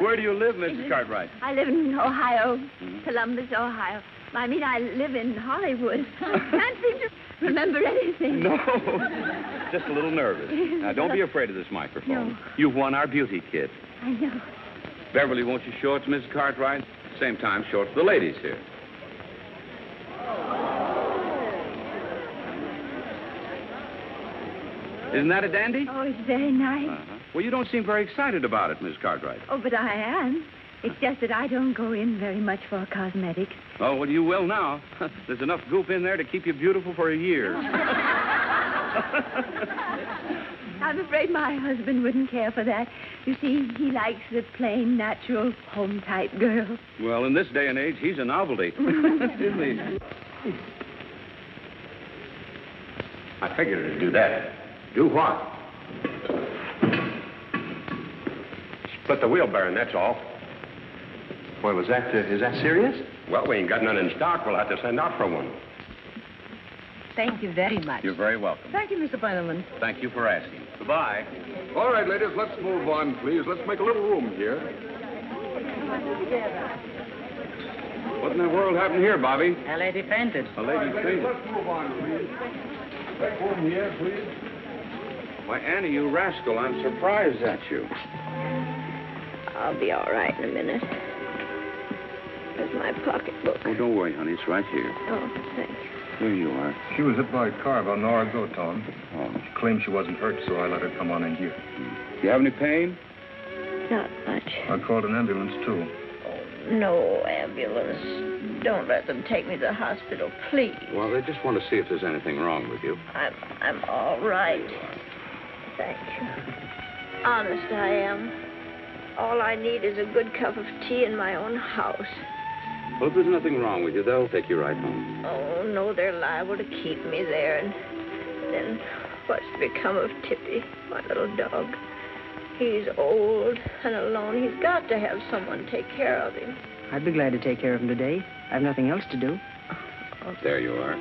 Where do you live, Mrs. Cartwright? I live in Ohio, Columbus, Ohio. I mean, I live in Hollywood. Can't seem to remember anything. No, just a little nervous. Now, don't be afraid of this microphone. No. You've won our beauty kit. I know. Beverly, won't you show it to Mrs. Cartwright? Same time, show it to the ladies here. Isn't that a dandy? Oh, it's very nice. Well, you don't seem very excited about it, Miss Cartwright. Oh, but I am. It's just that I don't go in very much for cosmetics. Oh, well, you will now. There's enough goop in there to keep you beautiful for a year. I'm afraid my husband wouldn't care for that. You see, he likes the plain, natural, home-type girl. Well, in this day and age, he's a novelty. Isn't he? I figured it'd do that. Do what? Split the wheel bearing, that's all. Well, is that serious? Well, we ain't got none in stock. We'll have to send out for one. Thank you very much. You're very welcome. Thank you, Mr. Breneman. Thank you for asking. Goodbye. All right, ladies, let's move on, please. Let's make a little room here. What in the world happened here, Bobby? A lady fainted. A lady fainted. Let's move on, please. Let's room here, please. Why, Annie, you rascal, I'm surprised at you. I'll be all right in a minute. There's my pocketbook. Oh, don't worry, honey. It's right here. Oh, thanks. Here you are. She was hit by a car about an hour ago, Tom. Oh. She claimed she wasn't hurt, so I let her come on in here. You have any pain? Not much. I called an ambulance, too. No ambulance. Don't let them take me to the hospital, please. Well, they just want to see if there's anything wrong with you. I'm all right. Thank you. Honest, I am. All I need is a good cup of tea in my own house. Well, if there's nothing wrong with you, they'll take you right home. Oh, no, they're liable to keep me there. And then what's become of Tippy, my little dog? He's old and alone. He's got to have someone take care of him. I'd be glad to take care of him today. I've nothing else to do. There you are.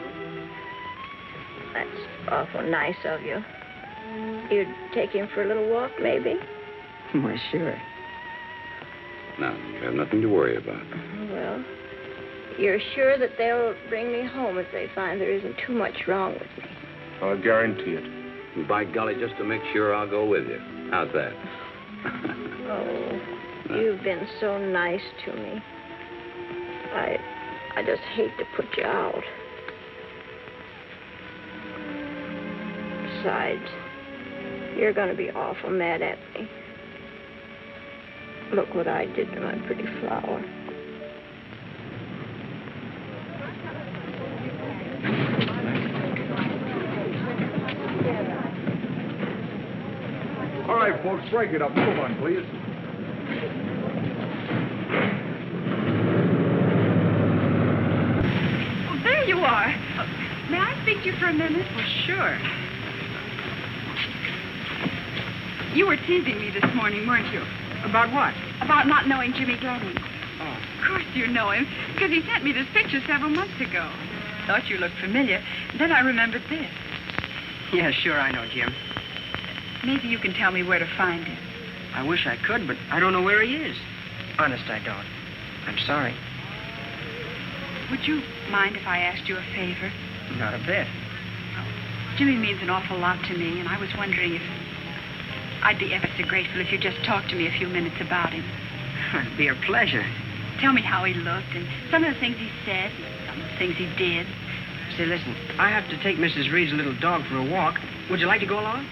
That's awful nice of you. You'd take him for a little walk, maybe? Why, sure. Now, you have nothing to worry about. Well, you're sure that they'll bring me home if they find there isn't too much wrong with me? I'll guarantee it. And by golly, just to make sure, I'll go with you. How's that? Oh, you've been so nice to me. I just hate to put you out. Besides, you're going to be awful mad at me. Look what I did to my pretty flower. All right, folks, break it up. Move on, please. Oh, there you are. May I speak to you for a minute? Well, sure. You were teasing me this morning, weren't you? About what? About not knowing Jimmy Glenning. Oh. Of course you know him, because he sent me this picture several months ago. Thought you looked familiar. Then I remembered this. Yeah, sure, I know Jim. Maybe you can tell me where to find him. I wish I could, but I don't know where he is. Honest, I don't. I'm sorry. Would you mind if I asked you a favor? Not a bit. Jimmy means an awful lot to me, and I was wondering if I'd be ever so grateful if you'd just talk to me a few minutes about him. It'd be a pleasure. Tell me how he looked and some of the things he said and some of the things he did. Say, listen, I have to take Mrs. Reed's little dog for a walk. Would you like to go along?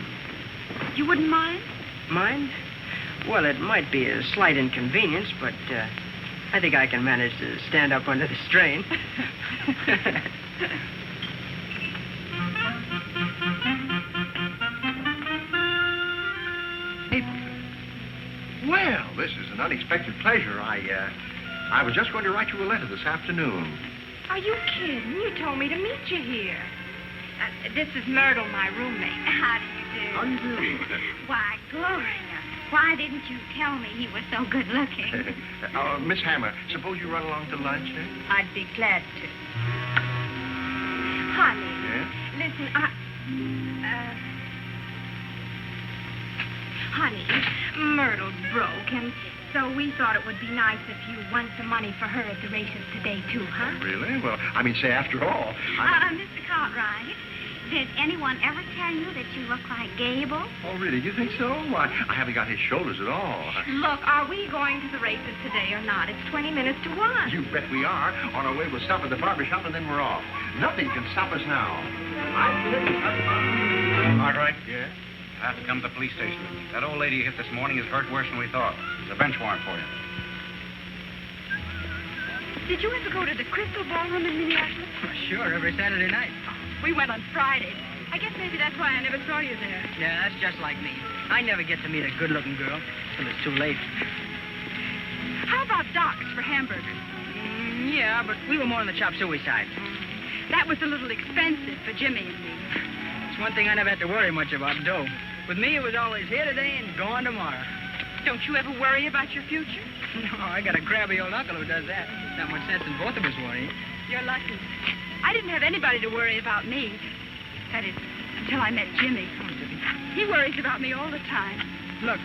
You wouldn't mind? Mind? Well, it might be a slight inconvenience, but I think I can manage to stand up under the strain. Well, this is an unexpected pleasure. I was just going to write you a letter this afternoon. Are you kidding? You told me to meet you here. This is Myrtle, my roommate. How do you do? How do you do? Why, Gloria, why didn't you tell me he was so good looking? Miss Hammer, suppose you run along to lunch, eh? I'd be glad to. Honey, Yeah? listen, honey, Myrtle's broke, and so we thought it would be nice if you won some money for her at the races today, too, huh? Really? Well, I mean, say, after all, Mr. Cartwright, did anyone ever tell you that you look like Gable? Oh, really? You think so? Why, I haven't got his shoulders at all. Look, are we going to the races today or not? It's 20 minutes to 1. You bet we are. On our way, we'll stop at the barber shop, and then we're off. Nothing can stop us now. Cartwright? Yeah? I have to come to the police station. That old lady you hit this morning is hurt worse than we thought. There's a bench warrant for you. Did you ever go to the Crystal Ballroom in Minneapolis? Sure, every Saturday night. We went on Friday. I guess maybe that's why I never saw you there. Yeah, that's just like me. I never get to meet a good-looking girl till it's too late. How about Doc's for hamburgers? Yeah, but we were more on the chop suey side. That was a little expensive for Jimmy and me. It's one thing I never had to worry much about, dough. With me, it was always here today and gone tomorrow. Don't you ever worry about your future? No, I got a crabby old uncle who does that. Not much sense in both of us worrying. You're lucky. I didn't have anybody to worry about me. That is, until I met Jimmy. He worries about me all the time. Look,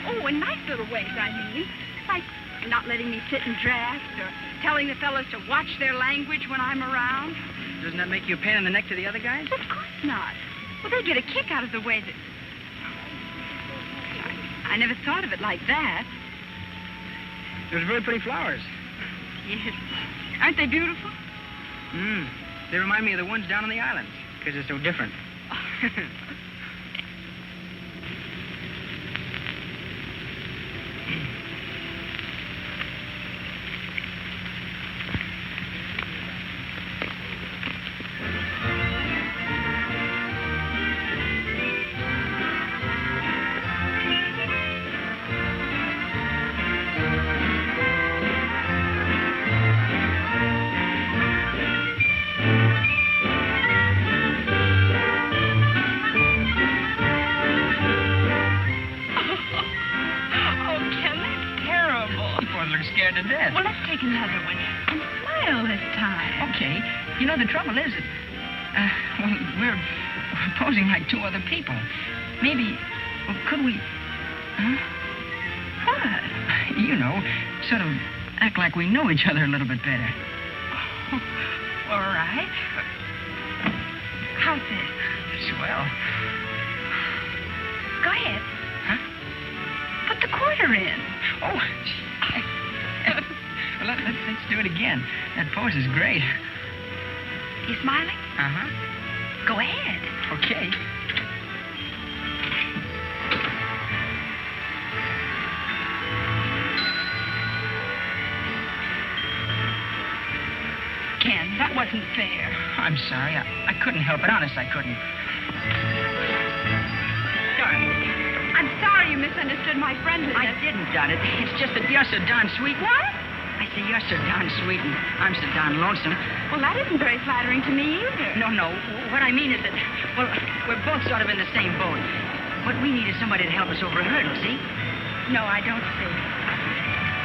Oh, in nice little ways, I mean. Like not letting me sit and draft or telling the fellas to watch their language when I'm around. Doesn't that make you a pain in the neck to the other guys? Of course not. Well, they get a kick out of the way that... I never thought of it like that. Those very pretty flowers. Yes. Aren't they beautiful? They remind me of the ones down on the islands, because they're so different. To death. Well, let's take another one. And smile this time. Okay. You know, the trouble is that, well, we're posing like two other people. Maybe, well, could we... What? You know, sort of act like we know each other a little bit better. Oh, all right. How's this? Swell. Go ahead. Huh? Put the quarter in. Oh, well, let's do it again. That pose is great. You smiling? Uh-huh. Go ahead. Okay. Ken, that wasn't fair. I'm sorry. I couldn't help it. Honest, I couldn't. Darling. I'm sorry you misunderstood my friendliness. I didn't, darling. It's just that you're so darn sweet. What? I say you're so darn sweet and I'm so darn lonesome. Well, that isn't very flattering to me either. No. What I mean is that, well, we're both sort of in the same boat. What we need is somebody to help us over a hurdle, see? No, I don't see.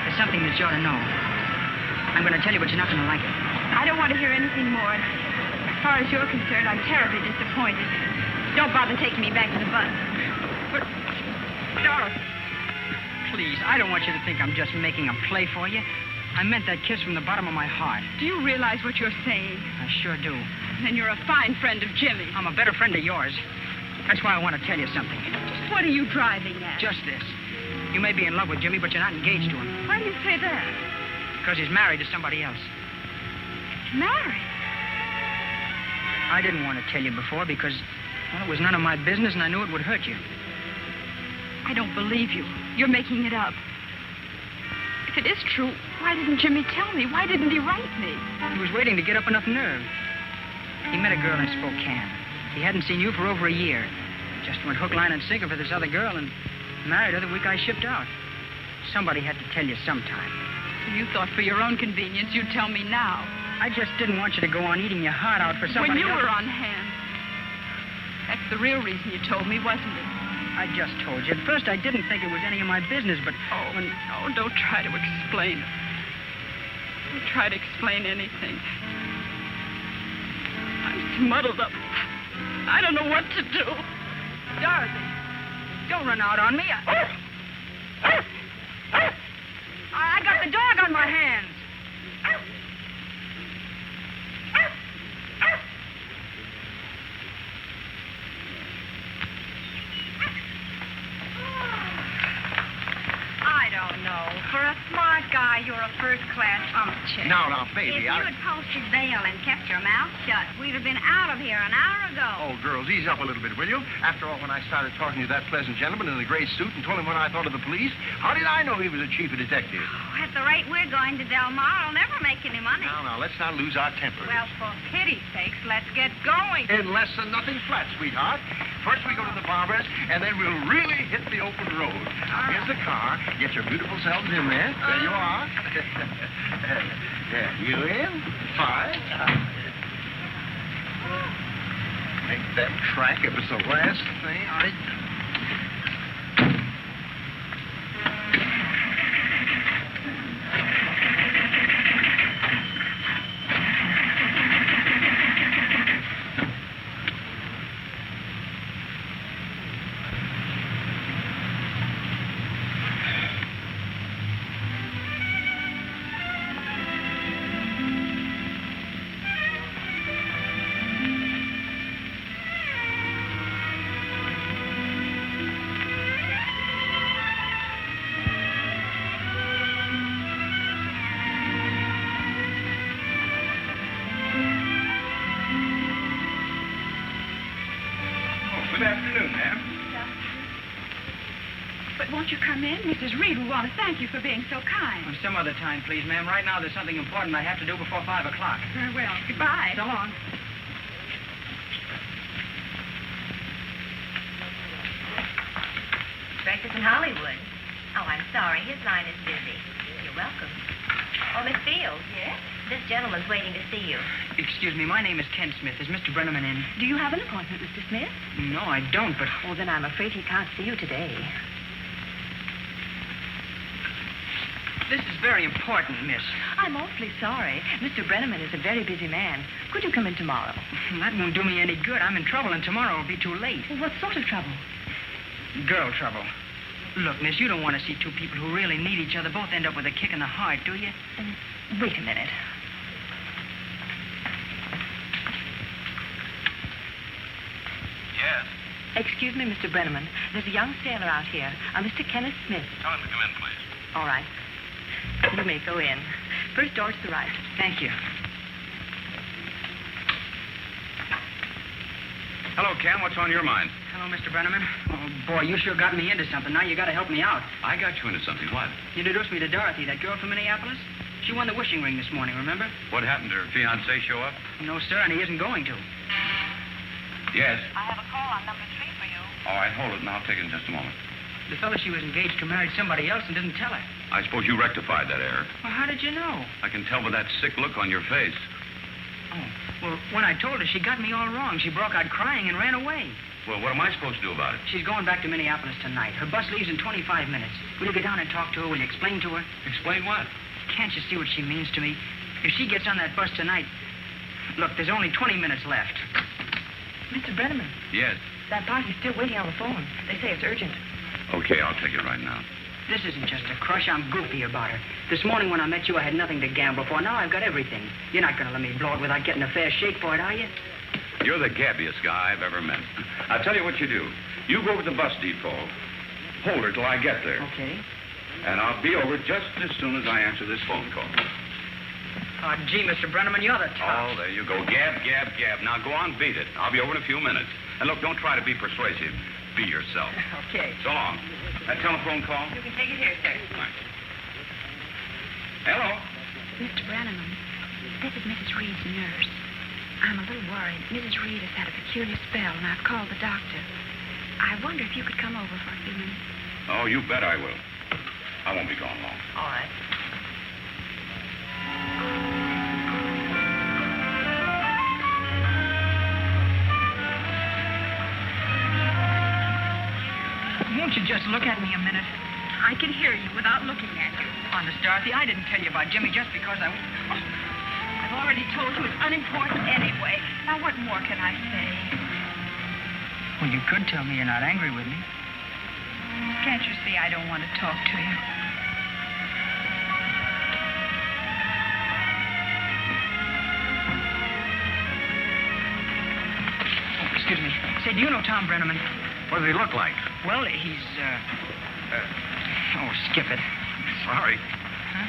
There's something that you ought to know. I'm going to tell you, but you're not going to like it. I don't want to hear anything more. As far as you're concerned, I'm terribly disappointed. Don't bother taking me back to the bus. But, Dorothy, please, I don't want you to think I'm just making a play for you. I meant that kiss from the bottom of my heart. Do you realize what you're saying? I sure do. Then you're a fine friend of Jimmy's. I'm a better friend of yours. That's why I want to tell you something. Just what are you driving at? Just this. You may be in love with Jimmy, but you're not engaged to him. Why do you say that? Because he's married to somebody else. Married? I didn't want to tell you before because, well, it was none of my business and I knew it would hurt you. I don't believe you. You're making it up. If it is true, why didn't Jimmy tell me? Why didn't he write me? He was waiting to get up enough nerve. He met a girl in Spokane. He hadn't seen you for over a year. Just went hook, line, and sinker for this other girl and married her the week I shipped out. Somebody had to tell you sometime. You thought for your own convenience you'd tell me now. I just didn't want you to go on eating your heart out for somebody When you else. were on hand. That's the real reason you told me, wasn't it? I just told you. At first, I didn't think it was any of my business, but... Oh, don't try to explain it. Don't try to explain anything. I'm muddled up. I don't know what to do. Dorothy, don't run out on me. I got the dog on my hands. I don't know. For a smart guy, you're a first-class you. Now, baby, If you had posted bail and kept your mouth shut, we'd have been out of here an hour ago. Oh, girls, ease up a little bit, will you? After all, when I started talking to that pleasant gentleman in the gray suit and told him what I thought of the police, how did I know he was a chief of detectives? Oh, at the rate we're going to Del Mar, I'll never make any money. Now, let's not lose our temper. Well, for pity's sakes, let's get going. In less than nothing flat, sweetheart. First we go to the barber's, and then we'll really hit the open road. Here's the car. Get your beautiful selves in there. There you are. Yeah, you in? 5. Make that track. It was the last thing I... Good afternoon, ma'am. But won't you come in? Mrs. Reed, we want to thank you for being so kind. Some other time, please, ma'am. Right now, there's something important I have to do before 5 o'clock. Very well. Goodbye. So long. Breakfast in Hollywood. Oh, I'm sorry. His line is busy. You're welcome. Oh, Miss Fields. Yes? This gentleman's waiting to see you. Excuse me, my name is Ken Smith. Is Mr. Breneman in? Do you have an appointment, Mr. Smith? No, I don't, but... Oh, then I'm afraid he can't see you today. This is very important, miss. I'm awfully sorry. Mr. Breneman is a very busy man. Could you come in tomorrow? That won't do me any good. I'm in trouble, and tomorrow will be too late. Well, what sort of trouble? Girl trouble. Look, miss, you don't want to see two people who really need each other both end up with a kick in the heart, do you? Wait a minute. Yes? Excuse me, Mr. Breneman. There's a young sailor out here, a Mr. Kenneth Smith. Tell him to come in, please. All right. You may go in. First door to the right. Thank you. Hello, Ken. What's on your mind? Hello, Mr. Breneman. Oh, boy, you sure got me into something. Now you got to help me out. I got you into something. What? You introduced me to Dorothy, that girl from Minneapolis. She won the wishing ring this morning, remember? What happened? Did her fiancé show up? No, sir, and he isn't going to. Yes. I have a call on number 3 for you. All right, hold it, and I'll take it in just a moment. The fellow she was engaged to married somebody else and didn't tell her. I suppose you rectified that error. Well, how did you know? I can tell by that sick look on your face. Oh, well, when I told her, she got me all wrong. She broke out crying and ran away. Well, what am I supposed to do about it? She's going back to Minneapolis tonight. Her bus leaves in 25 minutes. Will you go down and talk to her? Will you explain to her? Explain what? Can't you see what she means to me? If she gets on that bus tonight... Look, there's only 20 minutes left. Mr. Breneman, Yes. that party's still waiting on the phone. They say it's urgent. Okay, I'll take it right now. This isn't just a crush. I'm goofy about her. This morning when I met you, I had nothing to gamble for. Now I've got everything. You're not going to let me blow it without getting a fair shake for it, are you? You're the gabbiest guy I've ever met. I'll tell you what you do. You go over to the bus depot. Hold her till I get there. Okay. And I'll be over just as soon as I answer this phone call. Oh, gee, Mr. Breneman, you're the top. Oh, there you go. Gab, gab, gab. Now go on, beat it. I'll be over in a few minutes. And look, don't try to be persuasive. Be yourself. Okay. So long. That telephone call? You can take it here, sir. Right. Hello? Mr. Breneman, this is Mrs. Reed's nurse. I'm a little worried. Mrs. Reed has had a peculiar spell, and I've called the doctor. I wonder if you could come over for a few minutes. Oh, you bet I will. I won't be gone long. All right. Won't you just look at me a minute? I can hear you without looking at you. Honest, Dorothy, I didn't tell you about Jimmy just because I... Oh, I've already told you it's unimportant anyway. Now, what more can I say? Well, you could tell me you're not angry with me. Can't you see I don't want to talk to you? Oh, excuse me. Say, do you know Tom Breneman? What does he look like? Well, he's, oh, skip it. Sorry. Huh?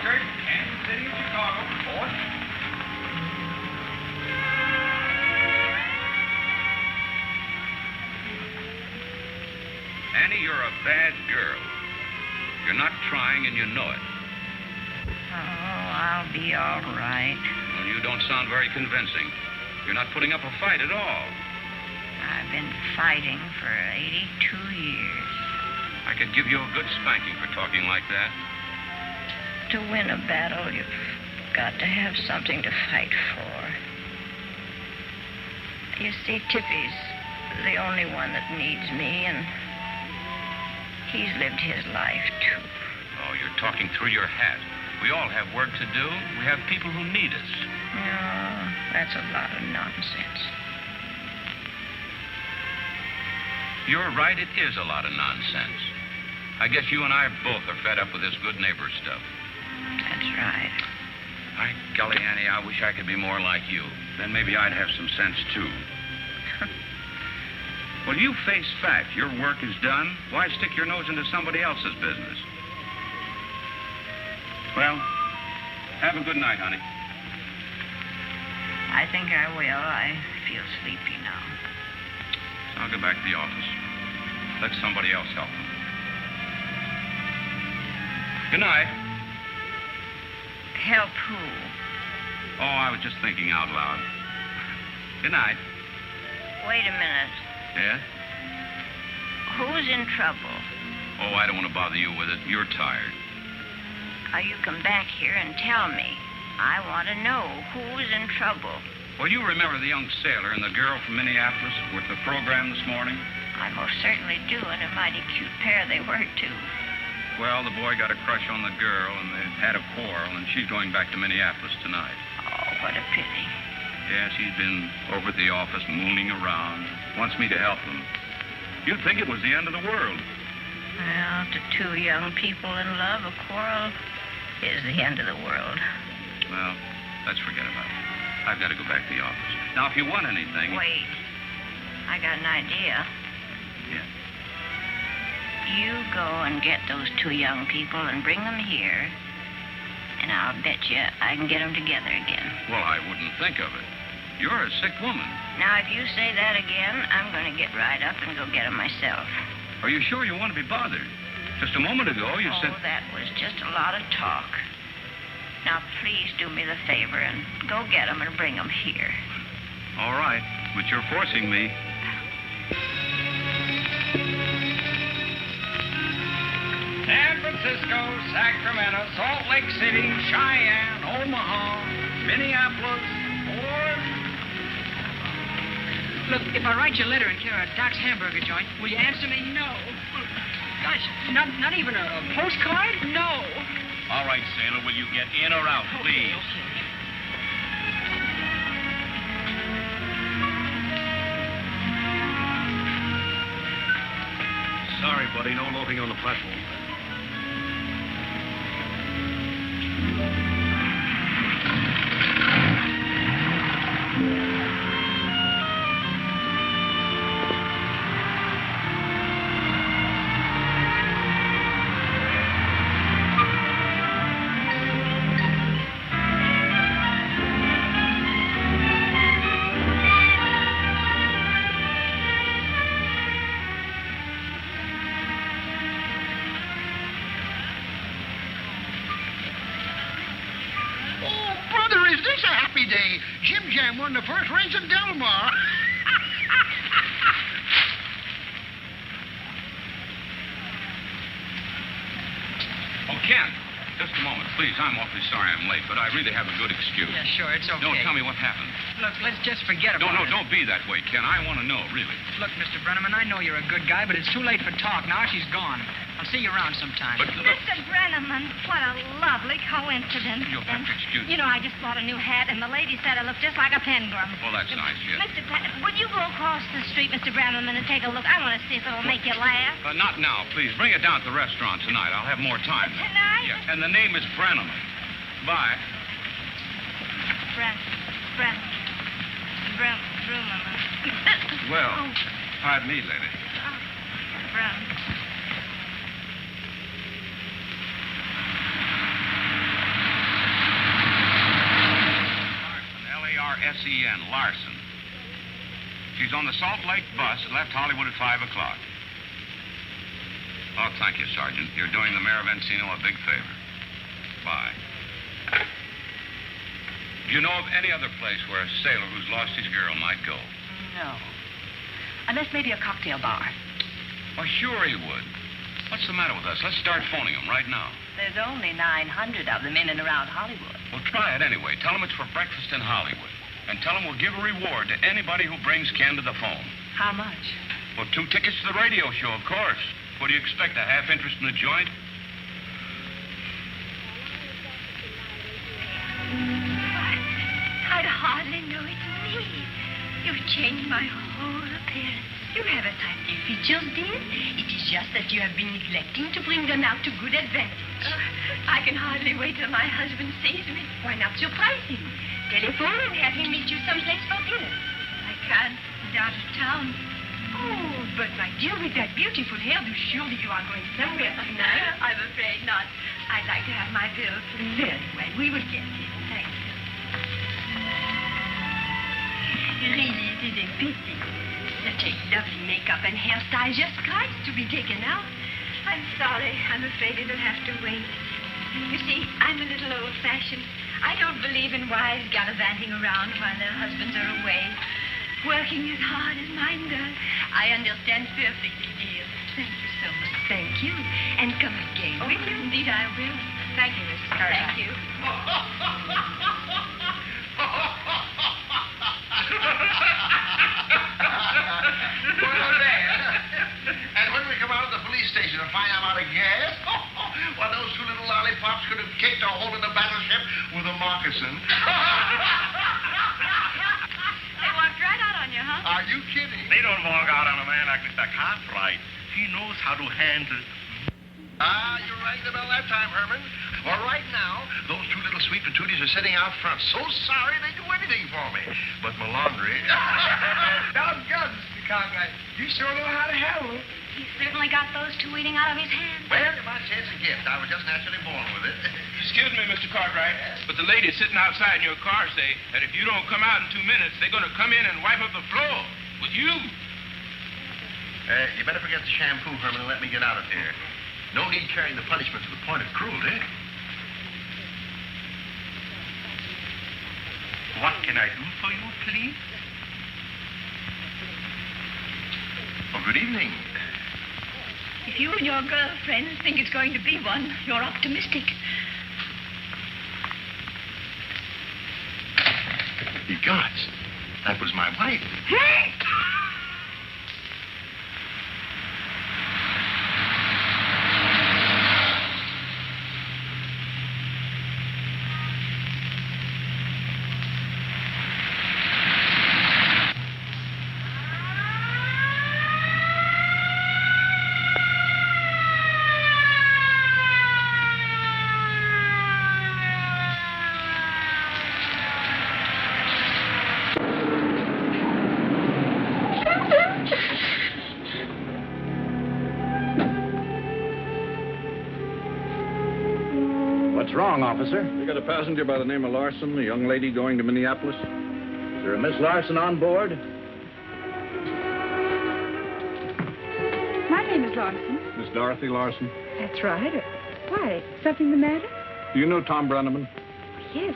Albuquerque, Kansas City, and Chicago. Boy. Annie, you're a bad girl. You're not trying, and you know it. Oh, I'll be all right. Well, you don't sound very convincing. You're not putting up a fight at all. I've been fighting for 82 years. I could give you a good spanking for talking like that. To win a battle, you've got to have something to fight for. You see, Tippy's the only one that needs me, and he's lived his life, too. Oh, you're talking through your hat. We all have work to do. We have people who need us. No, that's a lot of nonsense. You're right, it is a lot of nonsense. I guess you and I both are fed up with this good neighbor stuff. That's right. By golly, Annie, I wish I could be more like you. Then maybe I'd have some sense, too. Well, you face fact. Your work is done. Why stick your nose into somebody else's business? Well, have a good night, honey. I think I will. I feel sleepy now. So I'll go back to the office. Let somebody else help them. Good night. Help who? Oh, I was just thinking out loud. Good night. Wait a minute. Yeah? Who's in trouble? Oh, I don't want to bother you with it. You're tired. You come back here and tell me. I want to know who's in trouble. Well, you remember the young sailor and the girl from Minneapolis with the program this morning? I most certainly do, and a mighty cute pair they were, too. Well, the boy got a crush on the girl, and they've had a quarrel, and she's going back to Minneapolis tonight. Oh, what a pity. Yeah, she's been over at the office mooning around. Wants me to help them. You'd think it was the end of the world. Well, to two young people in love, a quarrel is the end of the world. Well, let's forget about it. I've got to go back to the office. Now, if you want anything... Wait. I got an idea. Yeah? You go and get those two young people and bring them here, and I'll bet you I can get them together again. Well, I wouldn't think of it. You're a sick woman. Now, if you say that again, I'm going to get right up and go get them myself. Are you sure you want to be bothered? Just a moment ago, you said... Oh, that was just a lot of talk. Now, please do me the favor and go get them and bring them here. All right, but you're forcing me. San Francisco, Sacramento, Salt Lake City, Cheyenne, Omaha, Minneapolis, or... Look, if I write you a letter and care of Doc's hamburger joint, will you answer me? No. Gosh, not even a postcard? No. All right, sailor, will you get in or out, please? Okay. Sorry, buddy, no loafing on the platform. Jim Jam won the first race in Delmar. Oh, Ken, just a moment, please. I'm awfully sorry I'm late, but I really have a good excuse. Yeah, sure, it's okay. Don't tell me what happened. Look, let's just forget about it. No, don't be that way, Ken. I want to know, really. Look, Mr. Breneman, I know you're a good guy, but it's too late for talk. Now she's gone. I'll see you around sometime. But Mr. Breneman, what a lovely coincidence. You'll have to excuse me. You know, I just bought a new hat, and the lady said I look just like a pilgrim. Well, that's nice, yes. Would you go across the street, Mr. Breneman, and take a look? I want to see if it'll make you laugh. Not now, please. Bring it down to the restaurant tonight. I'll have more time then. Tonight? Yes, and the name is Breneman. Bye. Breneman. Well, pardon me, lady. L-A-R-S-E-N, Larson. She's on the Salt Lake bus that left Hollywood at 5 o'clock. Oh, thank you, Sergeant. You're doing the Mayor of Encino a big favor. Bye. Do you know of any other place where a sailor who's lost his girl might go? No. Unless maybe a cocktail bar. Well, sure he would. What's the matter with us? Let's start phoning him right now. There's only 900 of them in and around Hollywood. Well, try it anyway. Tell him it's for breakfast in Hollywood. And tell him we'll give a reward to anybody who brings Ken to the phone. How much? Well, 2 tickets to the radio show, of course. What do you expect, a half interest in the joint? I'd hardly know it's me. You've changed my whole appearance. You haven't had new features, dear. It is just that you have been neglecting to bring them out to good advantage. I can hardly wait till my husband sees me. Why not surprise him? Telephone and have him meet you someplace for dinner. I can't. He's out of town. Oh, but my dear, with that beautiful hairdo, surely you are going somewhere tonight. I'm afraid not. I'd like to have my bill. Very well. We will get it. Thank you. Really, it is a pity. Such a lovely makeup and hairstyle just cries to be taken out. I'm sorry. I'm afraid it'll have to wait. You see, I'm a little old-fashioned. I don't believe in wives gallivanting around while their husbands are away, working as hard as mine does. I understand perfectly, dear. Thank you so much. Thank you. And come again. Will you? Indeed, I will. Thank you, Mrs. Carter. Thank you. Well, there. And when we come out of the police station and find I'm out of gas, well, those 2 little lollipops could have kicked a hole in the battleship with a moccasin. They walked right out on you, huh? Are you kidding? They don't walk out on a man like Mr. Cartwright. He knows how to handle. You rang the bell that time, Herman. Well, right now, those 2 little sweet patooties are sitting out front. So sorry they do anything for me. But my laundry... Doggone, Mr. Cartwright. You sure know how to handle it. He certainly got those 2 eating out of his hand. Well, you might say it's a gift. I was just naturally born with it. Excuse me, Mr. Cartwright, but the ladies sitting outside in your car say that if you don't come out in 2 minutes, they're going to come in and wipe up the floor with you. You better forget the shampoo, Herman, and let me get out of here. No need carrying the punishment to the point of cruelty. What can I do for you, please? Oh, good evening. If you and your girlfriends think it's going to be one, you're optimistic. Ye gods, that was my wife. What's wrong, officer? We got a passenger by the name of Larson, a young lady going to Minneapolis. Is there a Miss Larson on board? My name is Larson. Miss Dorothy Larson. That's right. Why? Something the matter? Do you know Tom Breneman? Yes,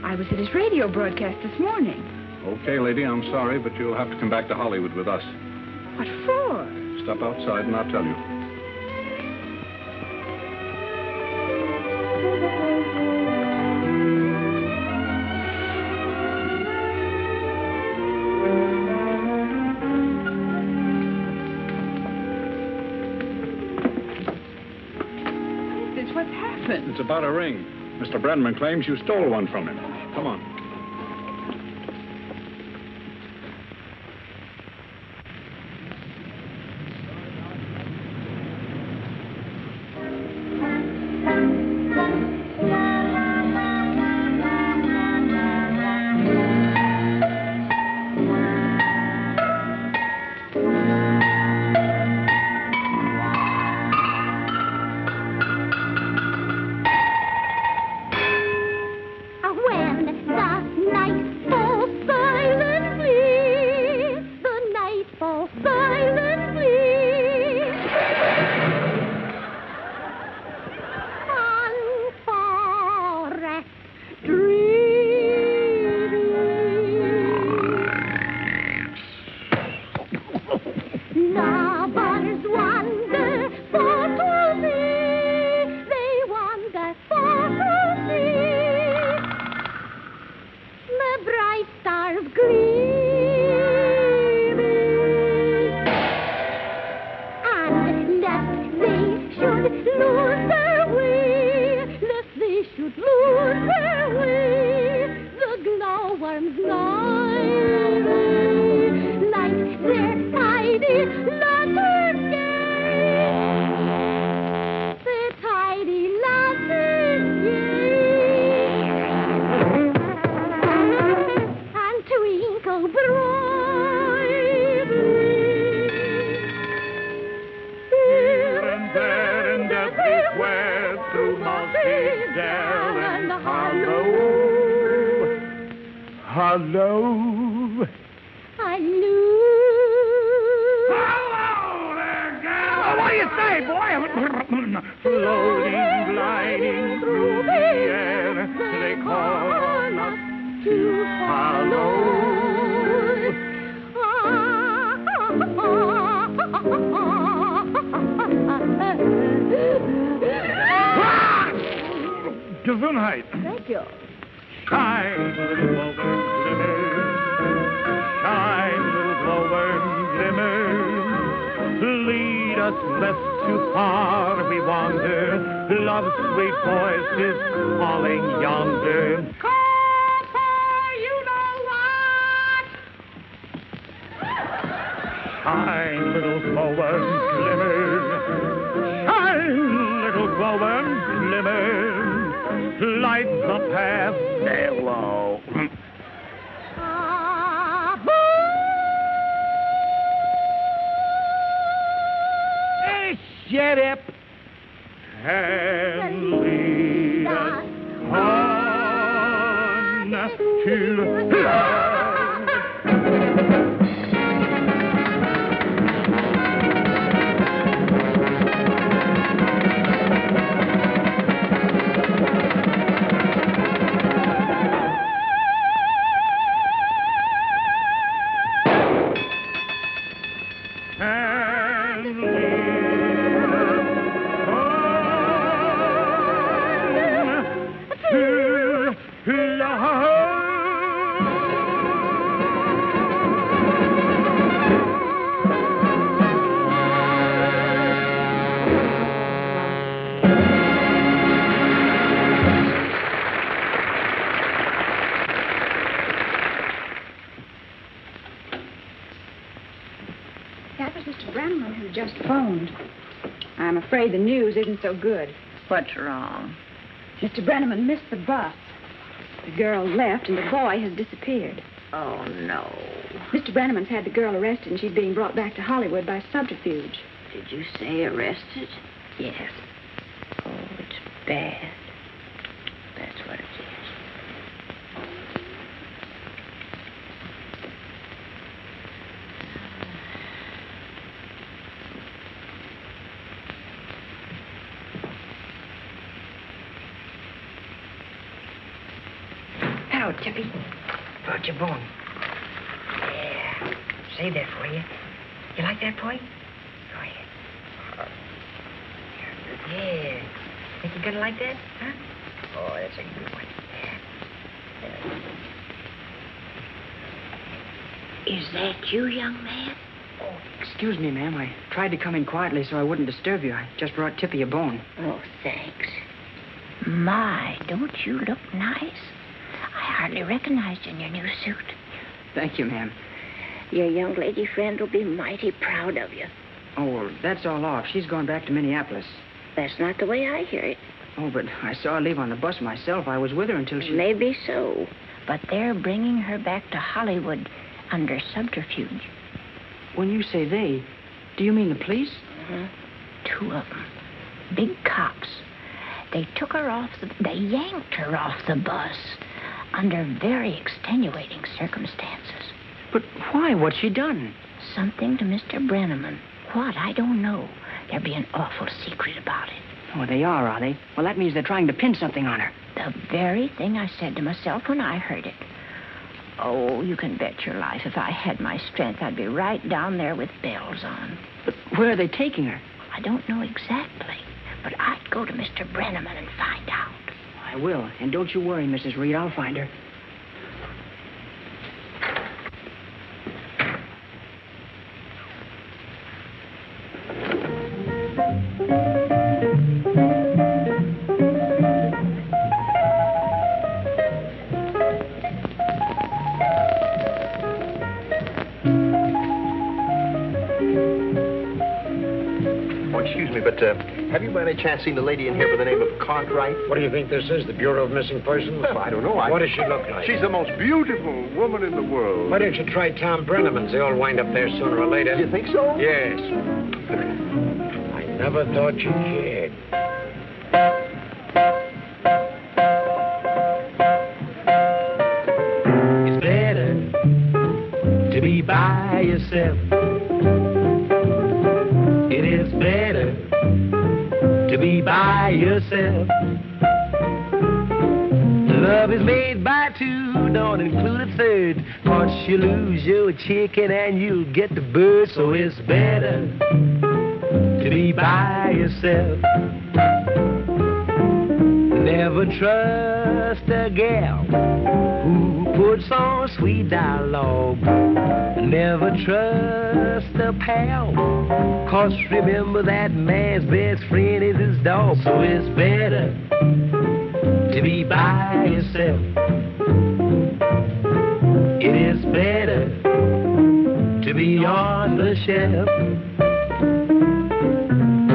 I was at his radio broadcast this morning. Okay, lady, I'm sorry, but you'll have to come back to Hollywood with us. What for? Step outside and I'll tell you. What's happened? It's about a ring. Mr. Breneman claims you stole one from him. Come on. When the sun through mossy dell and hollow. Hello. Hello there, gal. What do you say, boy? Floating, gliding through the air, they call on us to follow. Gesundheit. Thank you. Shine, little clover, glimmer. Shine, little clover, glimmer. Lead us lest too far we wander. Love's sweet voice is calling yonder. Call for you know what. Shine, little clover, glimmer. Shine, little clover, glimmer. Light the path. Hello. Shut up. And lead us on to love. That was Mr. Breneman who just phoned. I'm afraid the news isn't so good. What's wrong? Mr. Breneman missed the bus. The girl left and the boy has disappeared. Oh, no. Mr. Breneman's had the girl arrested and she's being brought back to Hollywood by subterfuge. Did you say arrested? Yes. Oh, it's bad. That's what it is. Hello, Tippy. Brought your bone. Yeah. Save that for you. You like that, boy? Go ahead. Yeah. Think you're gonna like that? Huh? Oh, that's a good one. Yeah. Is that you, young man? Oh, excuse me, ma'am. I tried to come in quietly so I wouldn't disturb you. I just brought Tippy a bone. Oh, thanks. My, don't you look nice? I hardly recognized you in your new suit. Thank you, ma'am. Your young lady friend will be mighty proud of you. Oh, well, that's all off. She's going back to Minneapolis. That's not the way I hear it. Oh, but I saw her leave on the bus myself. I was with her until she... Maybe so. But they're bringing her back to Hollywood under subterfuge. When you say they, do you mean the police? Uh-huh. 2 of them. Big cops. They took her off They yanked her off the bus under very extenuating circumstances. But why? What's she done? Something to Mr. Breneman. What? I don't know. They're being awful secret about it. Oh, they are they? Well, that means they're trying to pin something on her. The very thing I said to myself when I heard it. Oh, you can bet your life if I had my strength, I'd be right down there with bells on. But where are they taking her? I don't know exactly, but I'd go to Mr. Breneman and find out. I will. And don't you worry, Mrs. Reed. I'll find her. But have you by any chance seen a lady in here by the name of Cartwright? What do you think this is, the Bureau of Missing Persons? Well, I don't know. What does she look like? She's the most beautiful woman in the world. Why don't you try Tom Breneman's? They all wind up there sooner or later. You think so? Yes. I never thought you cared. yourself. It is better to be by yourself. Love is made by two, don't include a third. Once you lose your chicken and you get the bird, so it's better to be by yourself. Never trust a gal who puts on sweet dialogue. Never trust a pal, 'cause remember that man's best friend is his dog. So it's better to be by yourself. It is better to be on the shelf.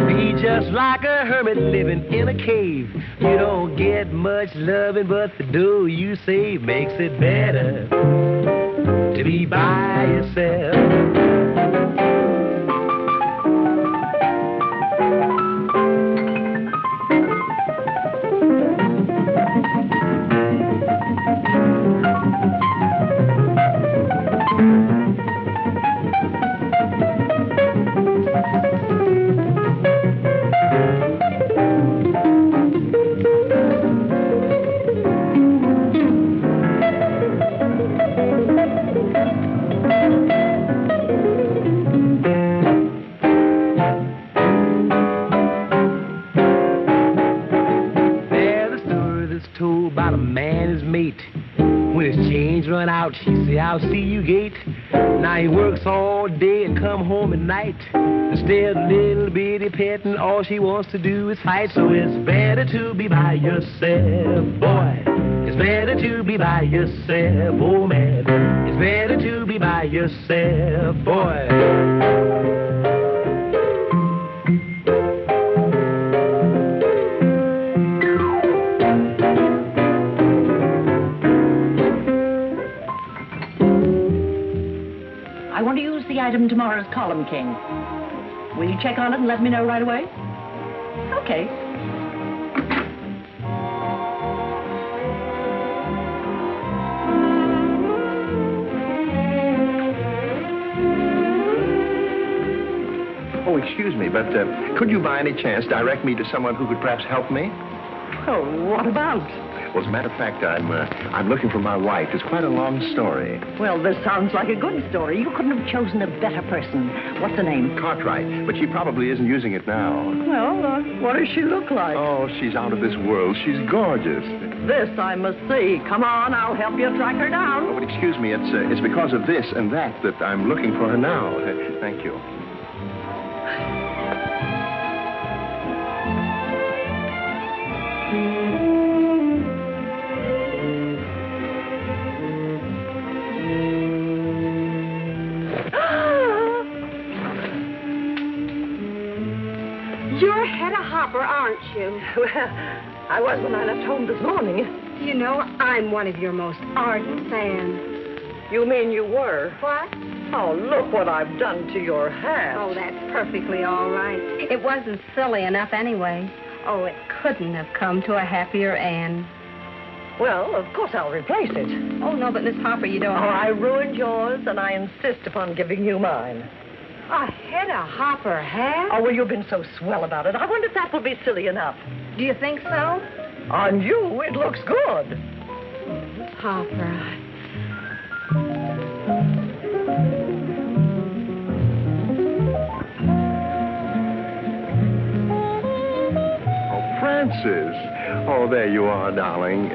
Be just like a hermit living in a cave. You don't get much loving, but the dough you save makes it better to be by yourself. She say, I'll see you gate. Now he works all day and come home at night. Instead of little bitty petting, all she wants to do is fight. So it's better to be by yourself, boy. It's better to be by yourself, oh man. It's better to be by yourself, boy. Item tomorrow's column, King. Will you check on it and let me know right away? Okay. Oh, excuse me, but could you by any chance direct me to someone who could perhaps help me? Oh, what about? Well, as a matter of fact, I'm looking for my wife. It's quite a long story. Well, this sounds like a good story. You couldn't have chosen a better person. What's her name? Cartwright, but she probably isn't using it now. Well, what does she look like? Oh, she's out of this world. She's gorgeous. This I must see. Come on, I'll help you track her down. Oh, but excuse me, it's because of this and that I'm looking for her now. Thank you. You're Hedda Hopper, aren't you? Well, I was when I left home this morning. You know, I'm one of your most ardent fans. You mean you were? What? Oh, look what I've done to your hat. Oh, that's perfectly all right. It wasn't silly enough anyway. Oh, it couldn't have come to a happier end. Well, of course I'll replace it. Oh, no, but Miss Hopper, you don't... Oh, I ruined yours, and I insist upon giving you mine. A Hedda Hopper hat? Oh, well, you've been so swell about it. I wonder if that will be silly enough. Do you think so? On you, it looks good. Miss Hopper, Oh, Francis. Oh, there you are, darling.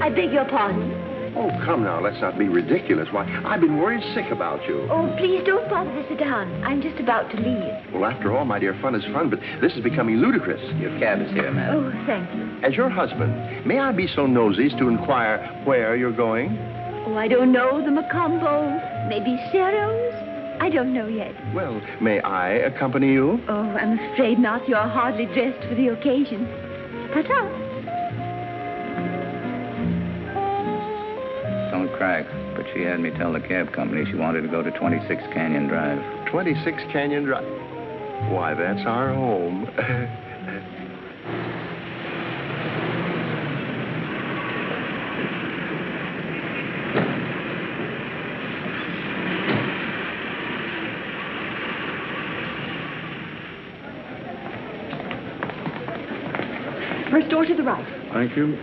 I beg your pardon. Oh, come now, let's not be ridiculous. Why, I've been worried sick about you. Oh, please don't bother to sit down. I'm just about to leave. Well, after all, my dear, fun is fun, but this is becoming ludicrous. Your cab is here, madam. Oh, thank you. As your husband, may I be so nosy as to inquire where you're going? Oh, I don't know. The Macombo. Maybe Cerros. I don't know yet. Well, may I accompany you? Oh, I'm afraid not. You're hardly dressed for the occasion. Ta-ta. Don't crack, but she had me tell the cab company she wanted to go to 26 Canyon Drive. 26 Canyon Drive? Why, that's our home. First door to the right. Thank you.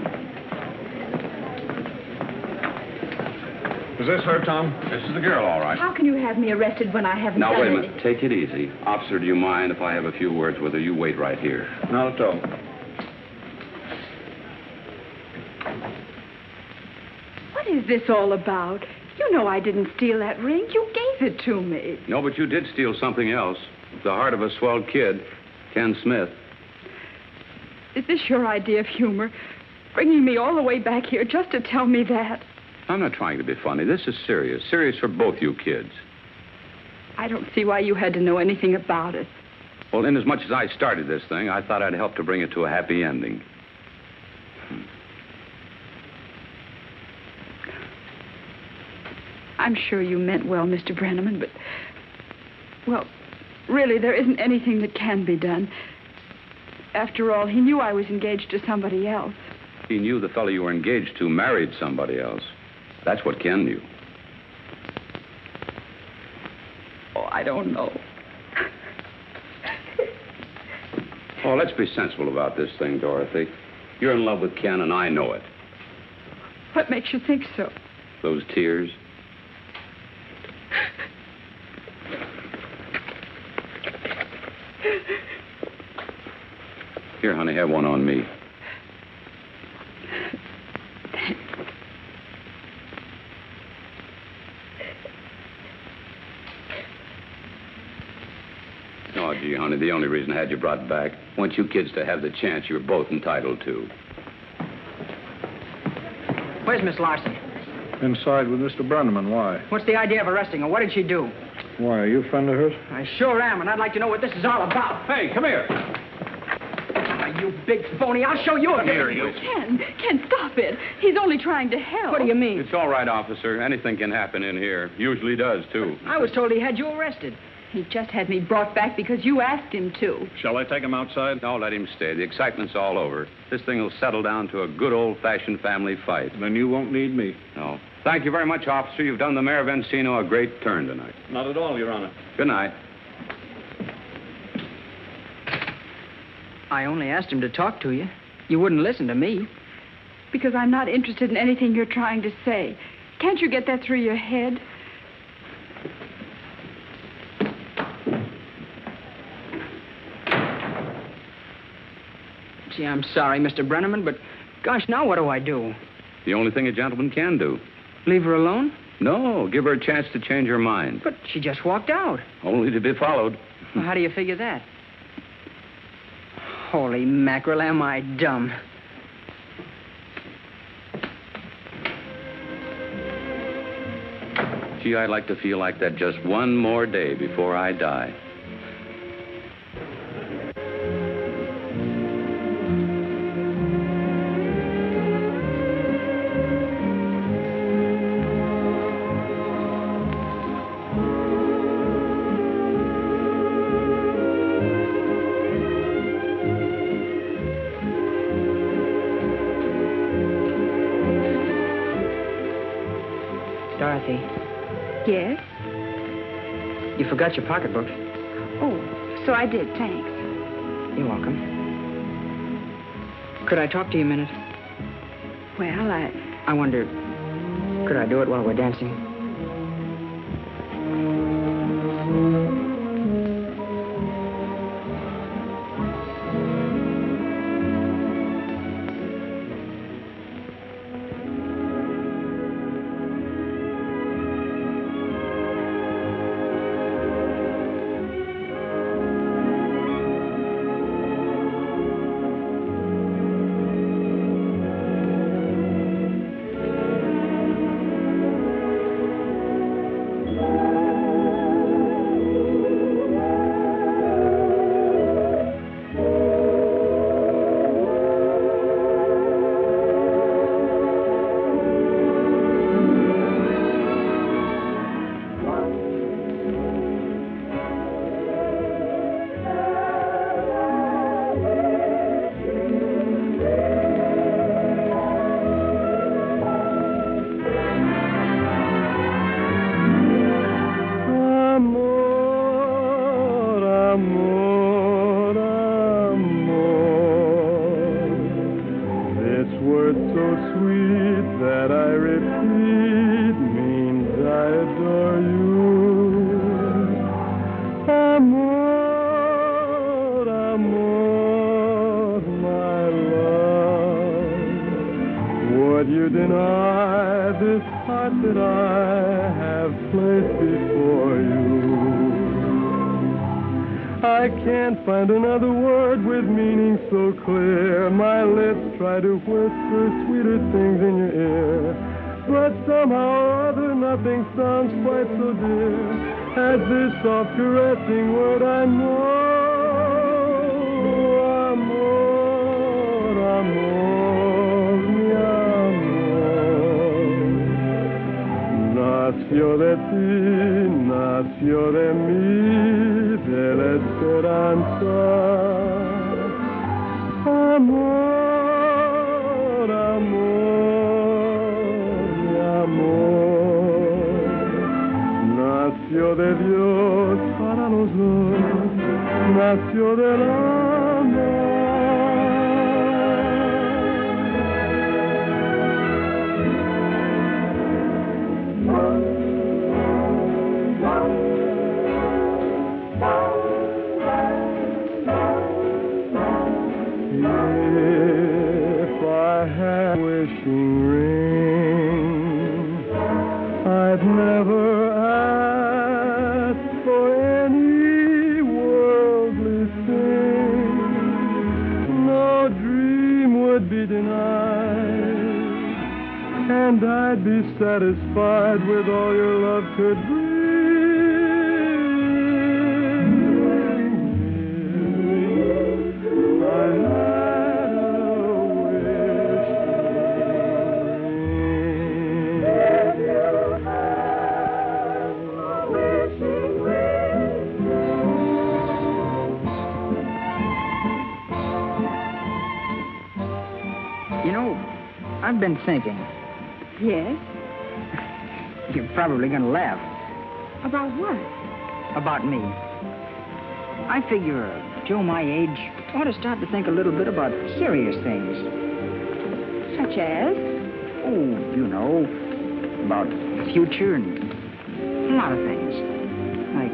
Is this her, Tom? This is the girl, all right. How can you have me arrested when I haven't Now, done wait a anything? minute. Take it easy. Officer, do you mind if I have a few words with her? You wait right here. Not at all. What is this all about? You know I didn't steal that ring. You gave it to me. No, but you did steal something else. The heart of a swell kid, Ken Smith. Is this your idea of humor? Bringing me all the way back here just to tell me that? I'm not trying to be funny. This is serious. Serious for both you kids. I don't see why you had to know anything about it. Well, inasmuch as I started this thing, I thought I'd help to bring it to a happy ending. I'm sure you meant well, Mr. Breneman, but... Well, really, there isn't anything that can be done. After all, he knew I was engaged to somebody else. He knew the fellow you were engaged to married somebody else. That's what Ken knew. Oh, I don't know. Oh, let's be sensible about this thing, Dorothy. You're in love with Ken, and I know it. What makes you think so? Those tears. Here, honey, have one on me. Oh, gee, honey, the only reason I had you brought back, I want you kids to have the chance you're both entitled to. Where's Miss Larson? Inside with Mr. Breneman. Why? What's the idea of arresting her? What did she do? Why, are you a friend of hers? I sure am, and I'd like to know what this is all about. Hey, come here. Oh, you big phony. I'll show you a Here, you. Ken, stop it. He's only trying to help. What do you mean? It's all right, officer. Anything can happen in here. Usually does, too. I was told he had you arrested. He just had me brought back because you asked him to. Shall I take him outside? No, let him stay. The excitement's all over. This thing will settle down to a good old-fashioned family fight. Then you won't need me. No. Thank you very much, officer. You've done the Mayor of Encino a great turn tonight. Not at all, Your Honor. Good night. I only asked him to talk to you. You wouldn't listen to me. Because I'm not interested in anything you're trying to say. Can't you get that through your head? Gee, I'm sorry, Mr. Breneman, but gosh, now what do I do? The only thing a gentleman can do. Leave her alone? No, give her a chance to change her mind. But she just walked out. Only to be followed. Well, how do you figure that? Holy mackerel, am I dumb? Gee, I'd like to feel like that just one more day before I die. Dorothy, Yes? you forgot your pocketbook. Oh, so I did, thanks. You're welcome. Could I talk to you a minute? Well, I wonder, could I do it while we're dancing? Amor, amor, my love. Would you deny this heart that I have placed before you? I can't find another word with meaning so clear. My lips try to whisper sweeter things in your ear, but somehow or other nothing sounds quite so dear as this soft caressing word I know. Amor, amor, mi amor. Nació de ti, nació de mí, de la esperanza. Amor, amor, mi amor. Nació de Dios para los dos, nació del amor. If I had a wishing ring, I'd never ask for any worldly thing. No dream would be denied, and I'd be satisfied with all your love could bring. I had a You know, I've been thinking. Yes? You're probably going to laugh. About what? About me. I figure Joe my age ought to start to think a little bit about serious things. Such as? Oh, you know, about the future and a lot of things. Like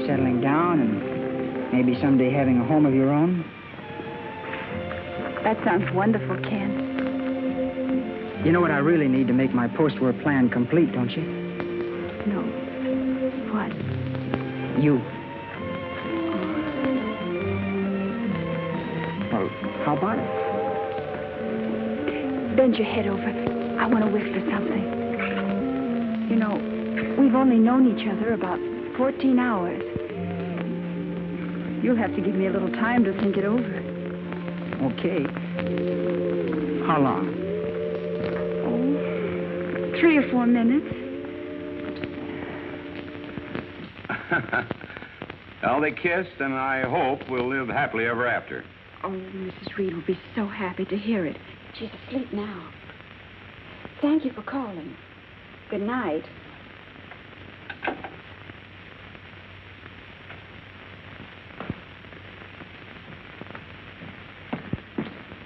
settling down and maybe someday having a home of your own. That sounds wonderful, Ken. You know what I really need to make my post-war plan complete, don't you? No. What? You. Well, how about it? Bend your head over. I want to whisper something. You know, we've only known each other about 14 hours. You'll have to give me a little time to think it over. Okay. How long? 3 or 4 minutes. Well, they kissed, and I hope we'll live happily ever after. Oh, Mrs. Reed will be so happy to hear it. She's asleep now. Thank you for calling. Good night.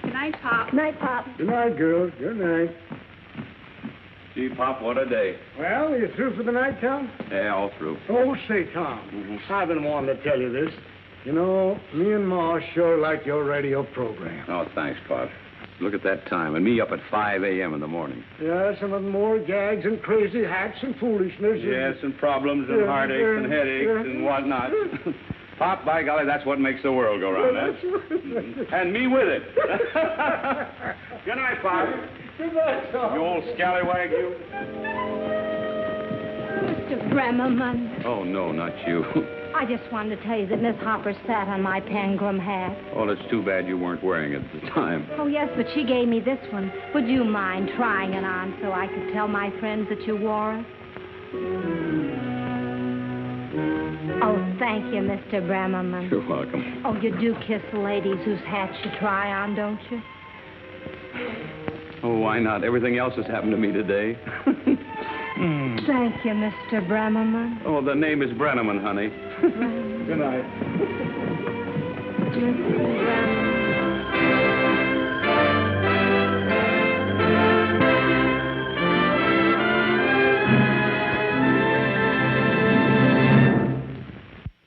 Good night, Pop. Good night, Pop. Good night, girls. Good night. Gee, Pop, what a day. Well, are you through for the night, Tom? Yeah, all through. Oh, say, Tom, I've been wanting to tell you this. You know, me and Ma sure like your radio program. Oh, thanks, Pop. Look at that time, and me up at 5 a.m. in the morning. Yeah, some of the more gags and crazy hacks and foolishness. Yes, and problems and heartaches and headaches and whatnot. Pop, by golly, that's what makes the world go round, eh? And me with it. Good night, Pop. Good night, Tom. You old scallywag, you. Mr. Breneman, Oh, no, not you. I just wanted to tell you that Miss Hopper sat on my Pangram hat. Oh, it's too bad you weren't wearing it at the time. Oh, yes, but she gave me this one. Would you mind trying it on so I could tell my friends that you wore it? Oh, thank you, Mr. Breneman. You're welcome. Oh, you do kiss ladies whose hats you try on, don't you? Oh, why not? Everything else has happened to me today. Thank you, Mr. Breneman. Oh, the name is Breneman, honey. Breneman. Good night. Mr. Breneman.